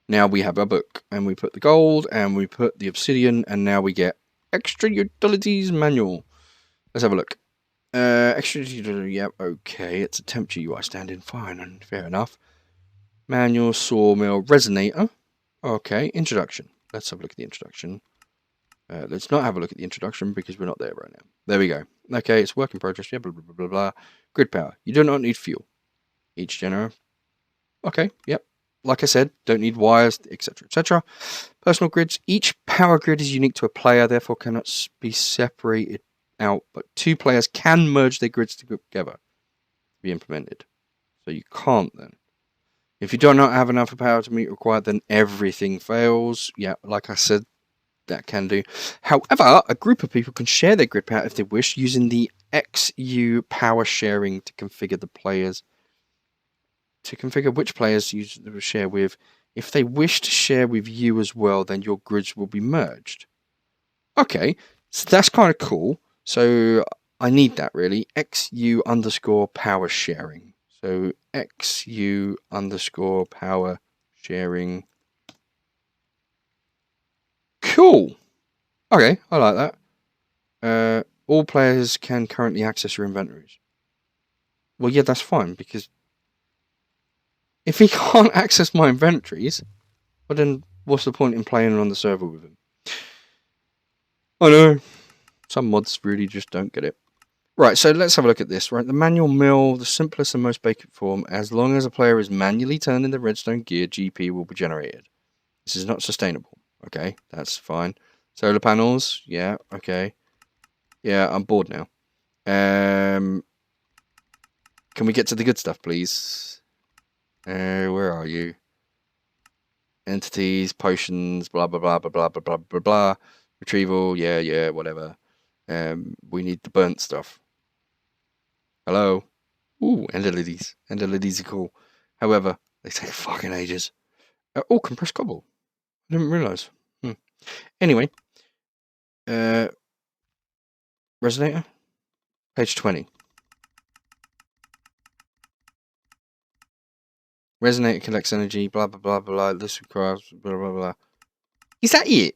Now we have our book, and we put the gold, and we put the obsidian, and now we get extra utilities manual. Let's have a look. Extra utility, yep, okay. It's a temp GUI stand-in, fine, and fair enough. Manual, sawmill, resonator. Okay, introduction. Let's have a look at the introduction. Let's not have a look at the introduction because we're not there right now. There we go. Okay, it's work in progress. Yeah, blah, blah, blah, blah, blah. Grid power. You do not need fuel. Each generator. Okay, yep. Like I said, don't need wires, etc., etc. Personal grids. Each power grid is unique to a player, therefore cannot be separated out. But 2 players can merge their grids together to be implemented. So you can't then. If you do not have enough power to meet required, then everything fails. Yeah, like I said, that can do. However, a group of people can share their grid power if they wish, using the XU power sharing to configure the players. To configure which players you share with. If they wish to share with you as well, then your grids will be merged. Okay, so that's kind of cool. So I need that really. XU underscore power sharing. So XU underscore power sharing. Cool. Okay, I like that. All players can currently access your inventories. Well, yeah, that's fine, because if he can't access my inventories, well then what's the point in playing on the server with him? I know. Some mods really just don't get it. Right, so let's have a look at this. Right, the manual mill, the simplest and most basic form. As long as a player is manually turning the redstone gear, GP will be generated. This is not sustainable. Okay, that's fine. Solar panels, yeah, okay. Yeah, I'm bored now. Can we get to the good stuff, please? Where are you? Entities, potions, blah blah blah blah blah blah blah blah blah. Retrieval, yeah, whatever. We need the burnt stuff. Hello. Ooh, ender lilies. Ender lilies are cool. However, they take fucking ages. Oh, compressed cobble. I didn't realise. Anyway. Resonator. Page 20. Resonator collects energy, blah blah blah blah. This requires blah blah blah. Is that it?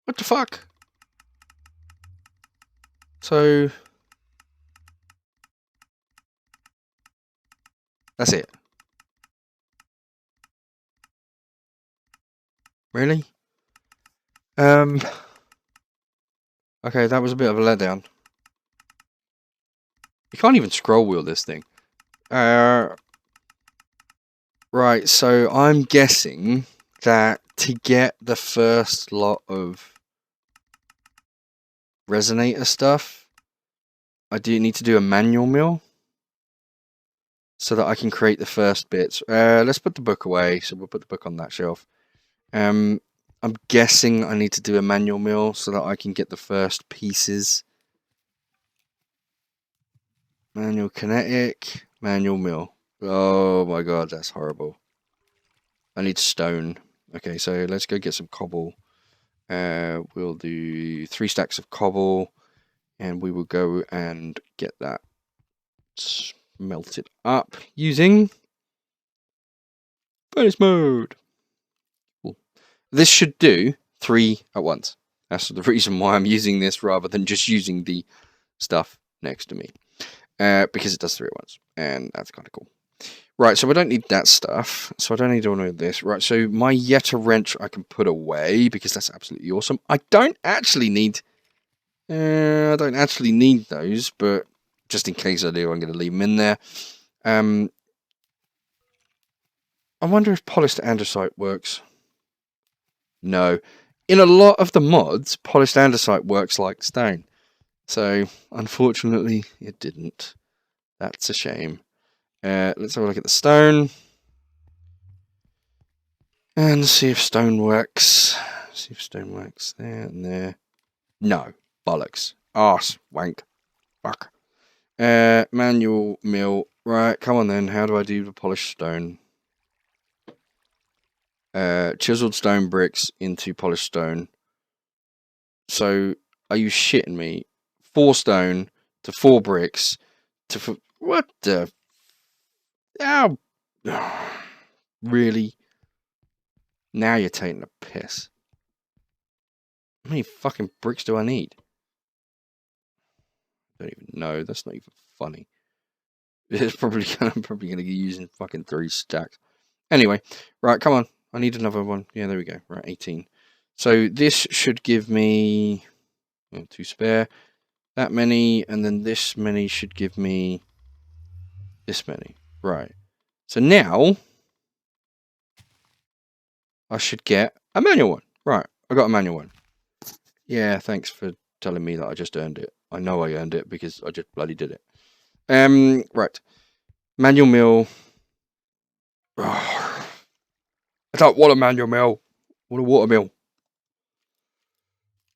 What the fuck? So that's it. Really? Okay, that was a bit of a letdown. You can't even scroll wheel this thing. Right, so I'm guessing that to get the first lot of resonator stuff, I do need to do a manual mill so that I can create the first bits. Let's put the book away, so we'll put the book on that shelf. I'm guessing I need to do a manual mill so that I can get the first pieces. Manual kinetic, manual mill. Oh my god, that's horrible. I need stone. Okay, so let's go get some cobble. We'll do 3 stacks of cobble, and we will go and get that melted up using furnace mode. Cool. This should do 3 at once. That's the reason why I'm using this rather than just using the stuff next to me. Because it does 3 at once, and that's kind of cool. Right, so I don't need that stuff, so I don't need all of this. Right, so my Yeta wrench I can put away, because that's absolutely awesome. I don't actually need those, but just in case I do, I'm going to leave them in there. I wonder if polished andesite works. No. In a lot of the mods, polished andesite works like stone. So, unfortunately, it didn't. That's a shame. Let's have a look at the stone. And see if stone works. See if stone works there and there. No. Bollocks. Arse. Wank. Fuck. Manual mill. Right, come on then. How do I do the polished stone? Chiseled stone bricks into polished stone. So, are you shitting me? 4 stone to 4 bricks to... What the... Ow! Really? Now you're taking a piss. How many fucking bricks do I need? I don't even know. That's not even funny. It's probably gonna be using fucking 3 stacks. Anyway, right, come on. I need another one. Yeah, there we go. Right, 18. So this should give me 2 spare. That many, and then this many should give me this many. Right. So now I should get a manual one. Right, I got a manual one. Yeah, thanks for telling me that I just earned it. I know I earned it because I just bloody did it. Right. Manual mill. I don't want a manual mill. I want a water mill.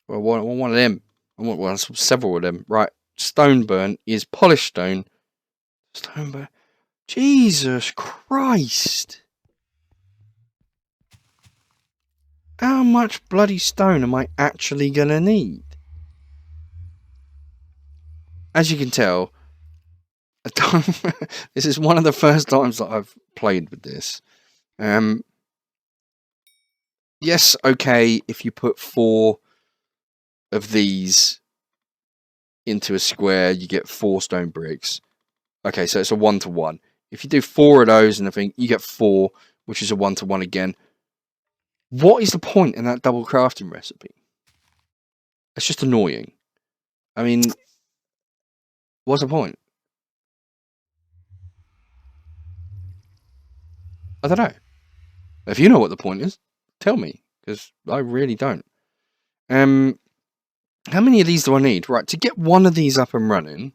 I want one of them. I want several of them. Right. Stone burn is polished stone. Stone burn. Jesus Christ. How much bloody stone am I actually gonna need? As you can tell, this is one of the first times that I've played with this. Yes, okay, if you put 4 of these into a square, you get 4 stone bricks. Okay, so it's a 1-to-1. If you do 4 of those and I think you get 4, which is a 1-to-1 again. What is the point in that double crafting recipe? It's just annoying. I mean, what's the point? I don't know. If you know what the point is, tell me, because I really don't. How many of these do I need? Right, to get one of these up and running,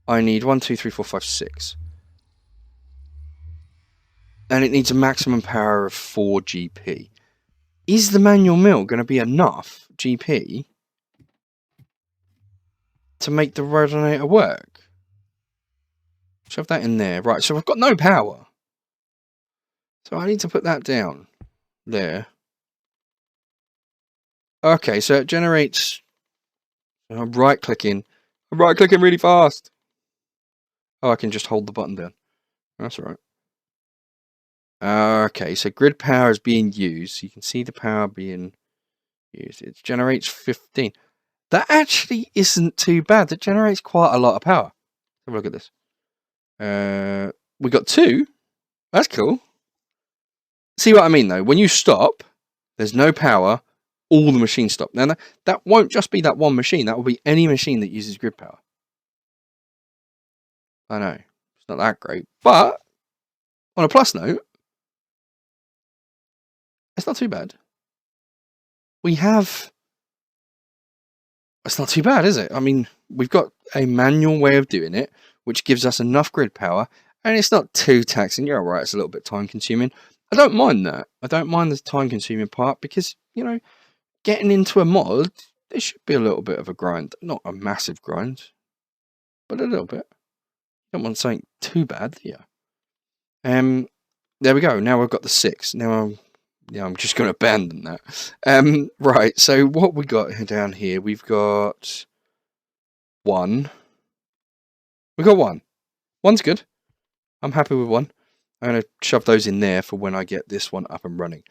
I need 1, 2, 3, 4, 5, 6. And it needs a maximum power of 4 GP. Is the manual mill going to be enough GP to make the resonator work? Shove that in there. Right, so I've got no power. So I need to put that down. There. Okay, so it generates... I'm right-clicking. I'm right-clicking really fast. Oh, I can just hold the button down. That's all right. Okay, so grid power is being used. You can see the power being used. It generates 15. That actually isn't too bad. That generates quite a lot of power. Have a look at this. We got 2. That's cool. See what I mean, though? When you stop, there's no power. all the machines stop. Now, that won't just be that one machine. That will be any machine that uses grid power. I know, it's not that great. But, on a plus note, it's not too bad. We have... It's not too bad, is it? I mean, we've got a manual way of doing it, which gives us enough grid power, and it's not too taxing. You're right, it's a little bit time consuming. I don't mind that. I don't mind the time consuming part because, you know, getting into a mod, there should be a little bit of a grind. Not a massive grind, but a little bit. Don't want something too bad, do you? There we go. Now we've got the 6. Now I'm just going to abandon that. Right, so what we got down here, we've got 1. We got 1. 1's good. I'm happy with 1. I'm going to shove those in there for when I get this one up and running.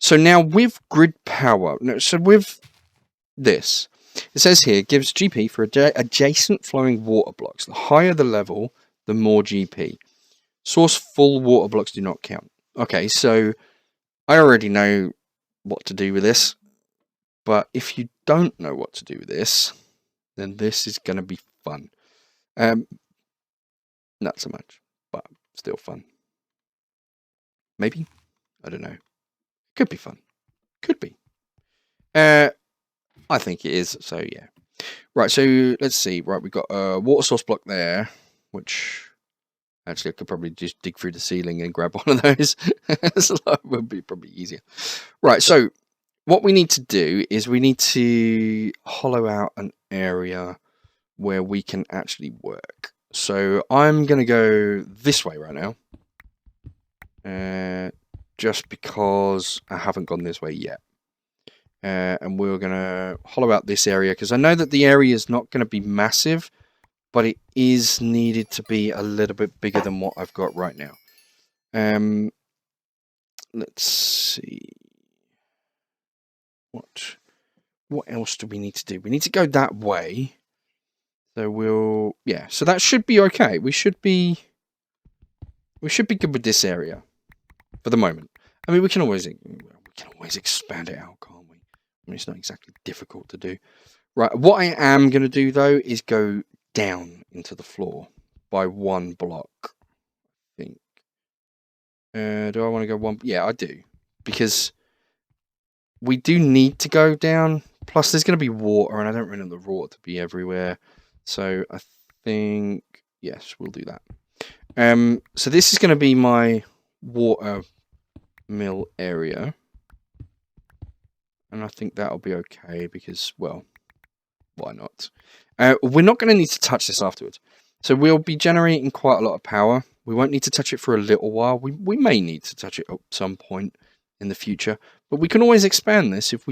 So now with grid power, so with this, it says here, gives GP for adjacent flowing water blocks. The higher the level, the more GP. Source full water blocks do not count. Okay, so I already know what to do with this, but if you don't know what to do with this, then this is going to be fun. Not so much, but still fun. Maybe? I don't know. Could be fun. Could be. I think it is, so yeah. Right, so let's see. Right, we've got a water source block there, which... Actually, I could probably just dig through the ceiling and grab one of those. So that would be probably easier. Right, so what we need to do is we need to hollow out an area where we can actually work. So I'm going to go this way right now. Just because I haven't gone this way yet. And we're going to hollow out this area because I know that the area is not going to be massive, but it is needed to be a little bit bigger than what I've got right now. Let's see. What else do we need to do? We need to go that way. So so that should be okay. We should be good with this area for the moment. I mean, we can always expand it out, can't we? I mean, it's not exactly difficult to do. Right, what I am going to do though is go down into the floor by 1 block, I think. Do I want to go 1? Yeah, I do. Because we do need to go down. Plus, there's going to be water, and I don't really want the water to be everywhere. So I think, yes, we'll do that. So this is going to be my water mill area. And I think that'll be okay because, well, why not? We're not going to need to touch this afterwards. So we'll be generating quite a lot of power. We won't need to touch it for a little while. We may need to touch it at some point in the future, but we can always expand this if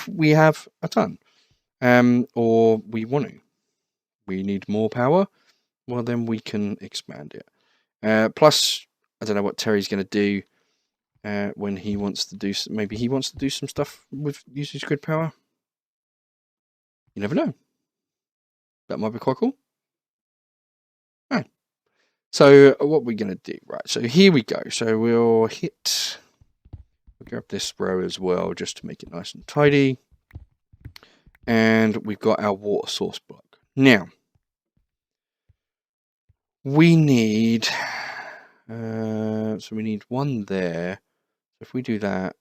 we have a ton, or we want to. We need more power. Well, then we can expand it. Plus, I don't know what Terry's going to do when he wants to do. Maybe he wants to do some stuff with using grid power. You never know. That might be quite cool. Right. So what we're going to do, right? So here we go. So we'll grab this row as well, just to make it nice and tidy. And we've got our water source block. Now, we need, so we need 1 there. If we do that,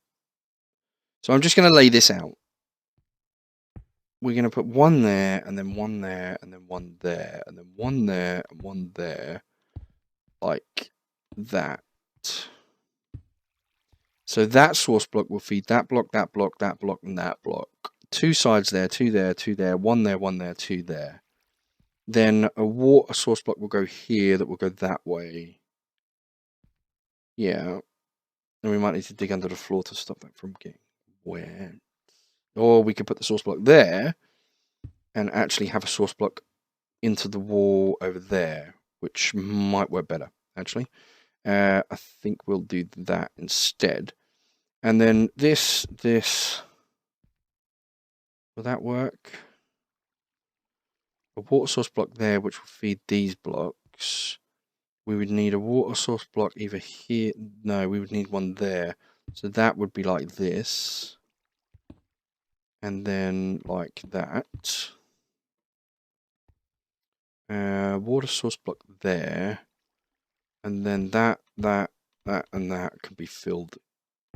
so I'm just going to lay this out. We're going to put 1 there, and then 1 there, and then 1 there, and then 1 there, and 1 there, like that. So that source block will feed that block, that block, that block, and that block. 2 sides there, 2 there, 2 there, 1 there, 1 there, 2 there. Then a water source block will go here that will go that way. Yeah. And we might need to dig under the floor to stop that from getting wet. Or we could put the source block there and actually have a source block into the wall over there, which might work better, actually. I think we'll do that instead. And then this, will that work? A water source block there, which will feed these blocks. We would need a water source block either here. No, we would need 1 there. So that would be like this. and then like that. Water source block there, and then that, and that can be filled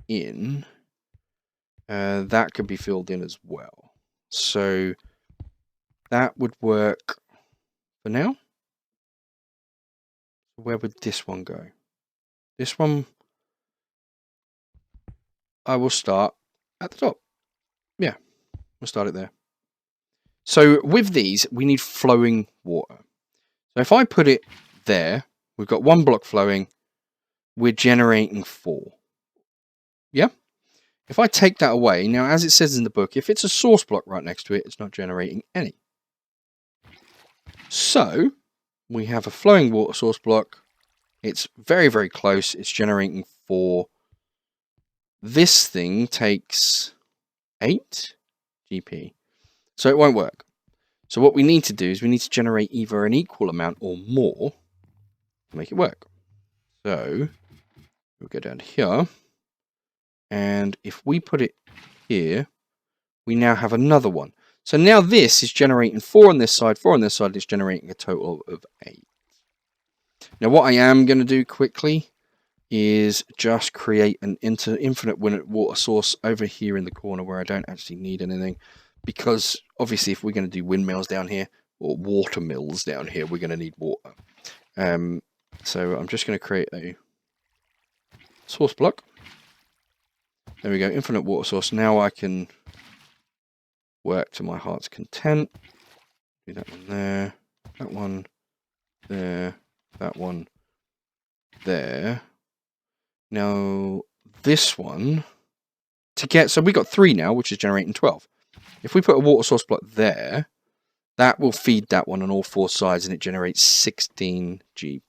in. That could be filled in as well. So that would work for now. Where would this one go? This one, I will start at the top. Yeah, we'll start it there. So with these, we need flowing water. So if I put it there, we've got one block flowing, we're generating 4. Yeah? If I take that away, now as it says in the book, if it's a source block right next to it, it's not generating any. So we have a flowing water source block. It's very, very close. It's generating 4. This thing takes 8 GP. So it won't work. So what we need to do is we need to generate either an equal amount or more to make it work. So we'll go down here. And if we put it here, we now have another one. So now this is generating 4 on this side, 4 on this side. It's generating a total of 8. Now what I am going to do quickly is just create an infinite water source over here in the corner where I don't actually need anything. Because obviously if we're going to do windmills down here, or water mills down here, we're going to need water. So I'm just going to create a source block. There we go, infinite water source. Now I can work to my heart's content. Do that one there, that one there, that one there. Now this one, so we got 3 now, which is generating 12. If we put a water source block there, that will feed that one on all 4 sides, and it generates 16 GP.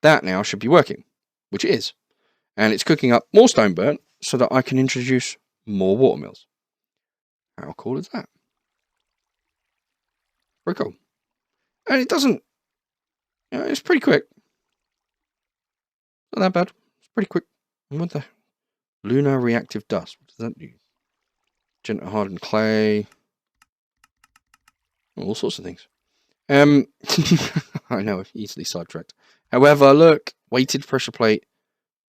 That now should be working, which it is. And it's cooking up more stone burnt so that I can introduce more water mills. How cool is that? Very cool. And it doesn't, it's pretty quick. Not that bad. It's pretty quick. And what the lunar reactive dust? What does that do? Gentle hardened clay. All sorts of things. I know, easily sidetracked. However, look, weighted pressure plate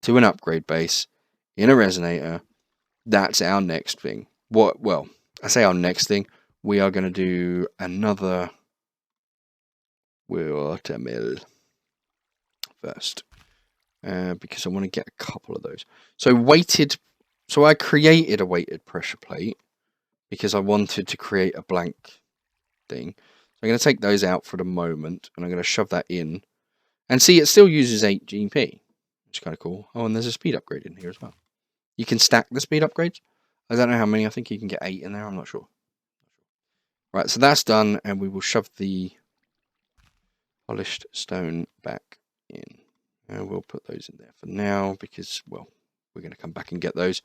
to an upgrade base in a resonator. That's our next thing. Well, I say our next thing. We are going to do another water mill first. Because I want to get a couple of those. So I created a weighted pressure plate because I wanted to create a blank thing. So I'm going to take those out for the moment, and I'm going to shove that in. And see, it still uses 8 GP, which is kind of cool. Oh, and there's a speed upgrade in here as well. You can stack the speed upgrades. I don't know how many. I think you can get 8 in there. I'm not sure. Right, so that's done, and we will shove the polished stone back in. And we'll put those in there for now because, well, we're going to come back and get those.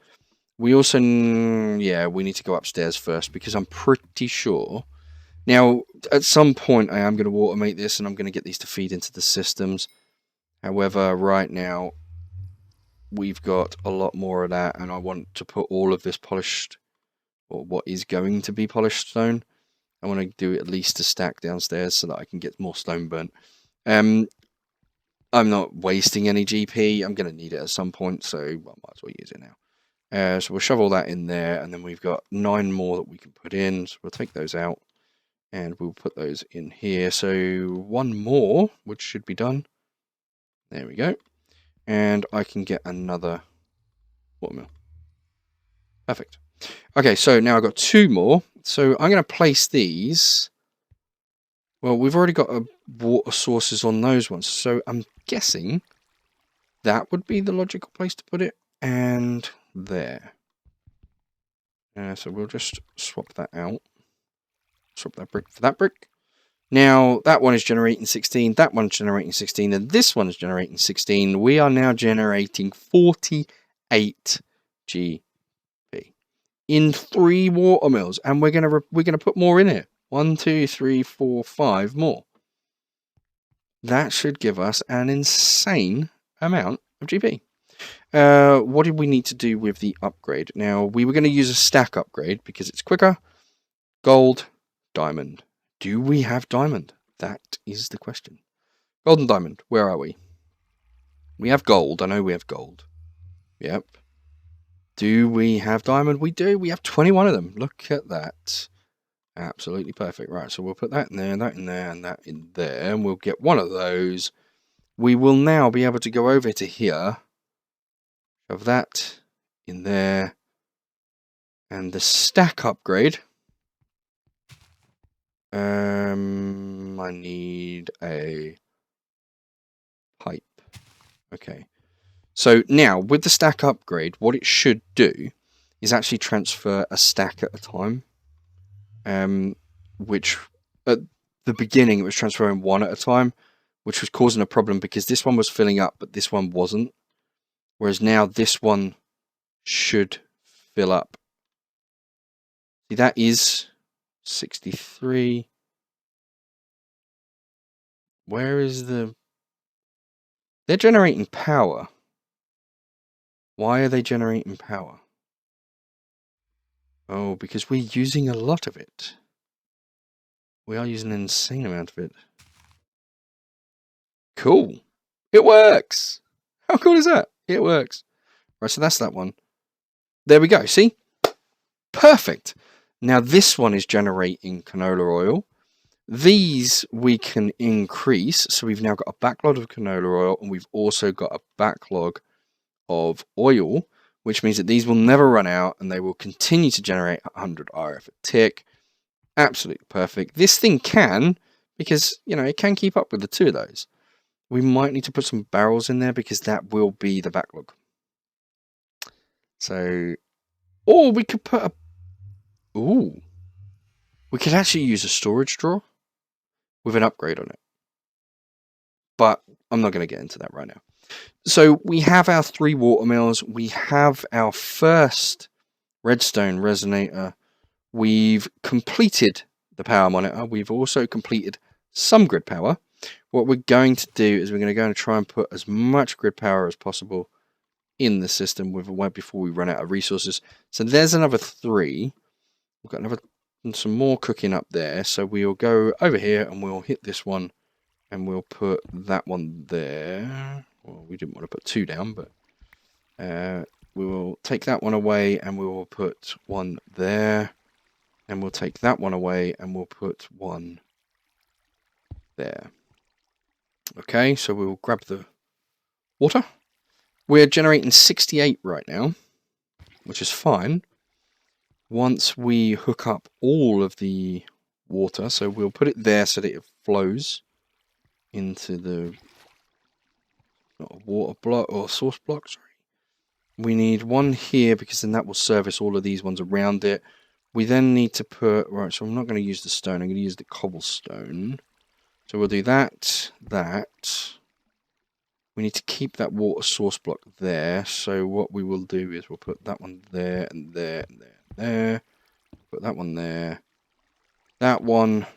We also, yeah, we need to go upstairs first because I'm pretty sure. Now, at some point, I am going to automate this and I'm going to get these to feed into the systems. However, right now, we've got a lot more of that, and I want to put all of this polished, or what is going to be polished stone. I want to do at least a stack downstairs so that I can get more stone burnt. I'm not wasting any GP. I'm going to need it at some point, so well, might as well use it now. So we'll shove all that in there, and then we've got 9 more that we can put in. So we'll take those out, and we'll put those in here. So 1 more, which should be done. There we go. And I can get another watermill. Perfect. Okay, so now I've got 2 more. So I'm going to place these. Well, we've already got water sources on those ones, so I'm guessing that would be the logical place to put it, and there. So we'll just swap that out. Swap that brick for that brick. Now, that one is generating 16, that one's generating 16, and this one is generating 16. We are now generating 48 GP in 3 water mills, and we're gonna put more in here. 1, 2, 3, 4, 5 more. That should give us an insane amount of GP. What did we need to do with the upgrade? Now, we were going to use a stack upgrade because it's quicker. Gold, diamond. Do we have diamond? That is the question. Gold and diamond, where are we? We have gold. I know we have gold. Yep. Do we have diamond? We do. We have 21 of them. Look at that. Absolutely perfect. Right, so we'll put that in there, and that in there, and that in there, and we'll get one of those. We will now be able to go over to here, shove that in there, and the stack upgrade. I need a pipe. Okay. So now, with the stack upgrade, what it should do is actually transfer a stack at a time. Which, at the beginning, it was transferring one at a time, which was causing a problem because this one was filling up, but this one wasn't. Whereas now, this one should fill up. See, that is 63. Where is the... They're generating power. Why are they generating power? Oh, because we're using a lot of it. We are using an insane amount of it. Cool. It works. How cool is that? It works. Right, so that's that one. There we go. See? Perfect. Now this one is generating canola oil. These we can increase. So we've now got a backlog of canola oil, and we've also got a backlog of oil, which means that these will never run out, and they will continue to generate 100 RF a tick. Absolutely perfect. This thing can, because, you know, it can keep up with the two of those. We might need to put some barrels in there because that will be the backlog. So, or we could put a... Ooh. We could actually use a storage drawer with an upgrade on it. But I'm not going to get into that right now. So we have our 3 water mills. We have our first redstone resonator. We've completed the power monitor. We've also completed some grid power. What we're going to do is we're going to go and try and put as much grid power as possible in the system before we run out of resources. So there's another 3. We've got some more cooking up there. So we'll go over here and we'll hit this one and we'll put that one there. Well, we didn't want to put 2 down, but we will take that one away and we will put one there. And we'll take that one away and we'll put one there. Okay, so we'll grab the water. We're generating 68 right now, which is fine. Once we hook up all of the water, so we'll put it there so that it flows into the water block or source block, sorry. We need one here because then that will service all of these ones around it. We then need to put, right, so I'm not going to use the stone, I'm going to use the cobblestone. So we'll do that. We need to keep that water source block there. So what we will do is we'll put that one there and there and there and there. Put that one there. That one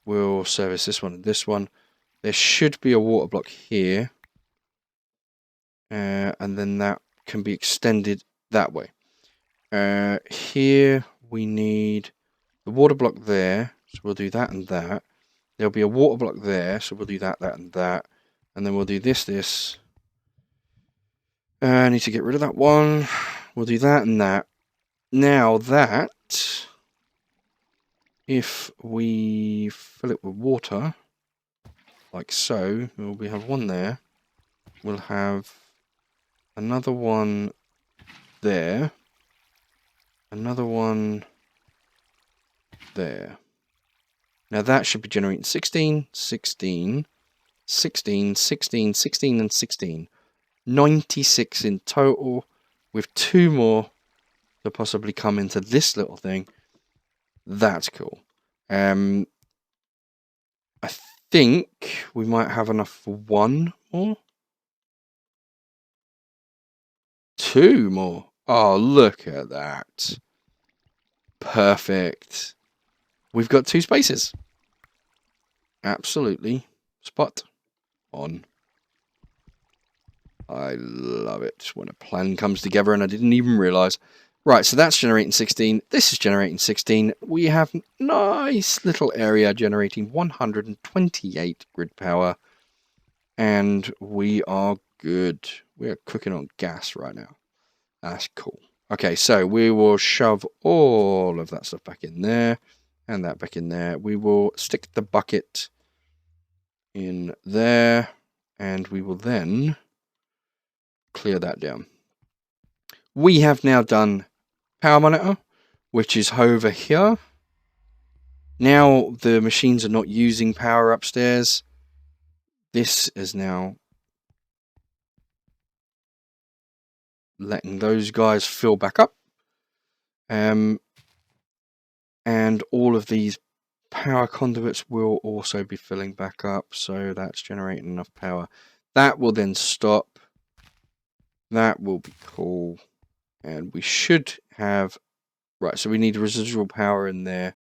will service this one and this one. There should be a water block here. And then that can be extended that way. Here we need the water block there. So we'll do that and that. There'll be a water block there. So we'll do that, that and that. And then we'll do this. I need to get rid of that one. We'll do that and that. Now that, if we fill it with water, like so, we have one there. We'll have another one there. Another one there. Now that should be generating 16, 16, 16, 16, 16, and 16. 96 in total, with 2 more to possibly come into this little thing. That's cool. I think we might have enough for 1 more. 2 more. Oh, look at that. Perfect. We've got 2 spaces. Absolutely spot on. I love it when a plan comes together and I didn't even realize. Right, so that's generating 16. This is generating 16. We have nice little area generating 128 grid power. And we are good. We are cooking on gas right now. That's cool. Okay, so we will shove all of that stuff back in there. And that back in there. We will stick the bucket in there. And we will then clear that down. We have now done power monitor, which is over here. Now the machines are not using power upstairs. This is now letting those guys fill back up. And all of these power conduits will also be filling back up. So that's generating enough power. That will then stop. That will be cool. And we should have... Right, so we need residual power in there.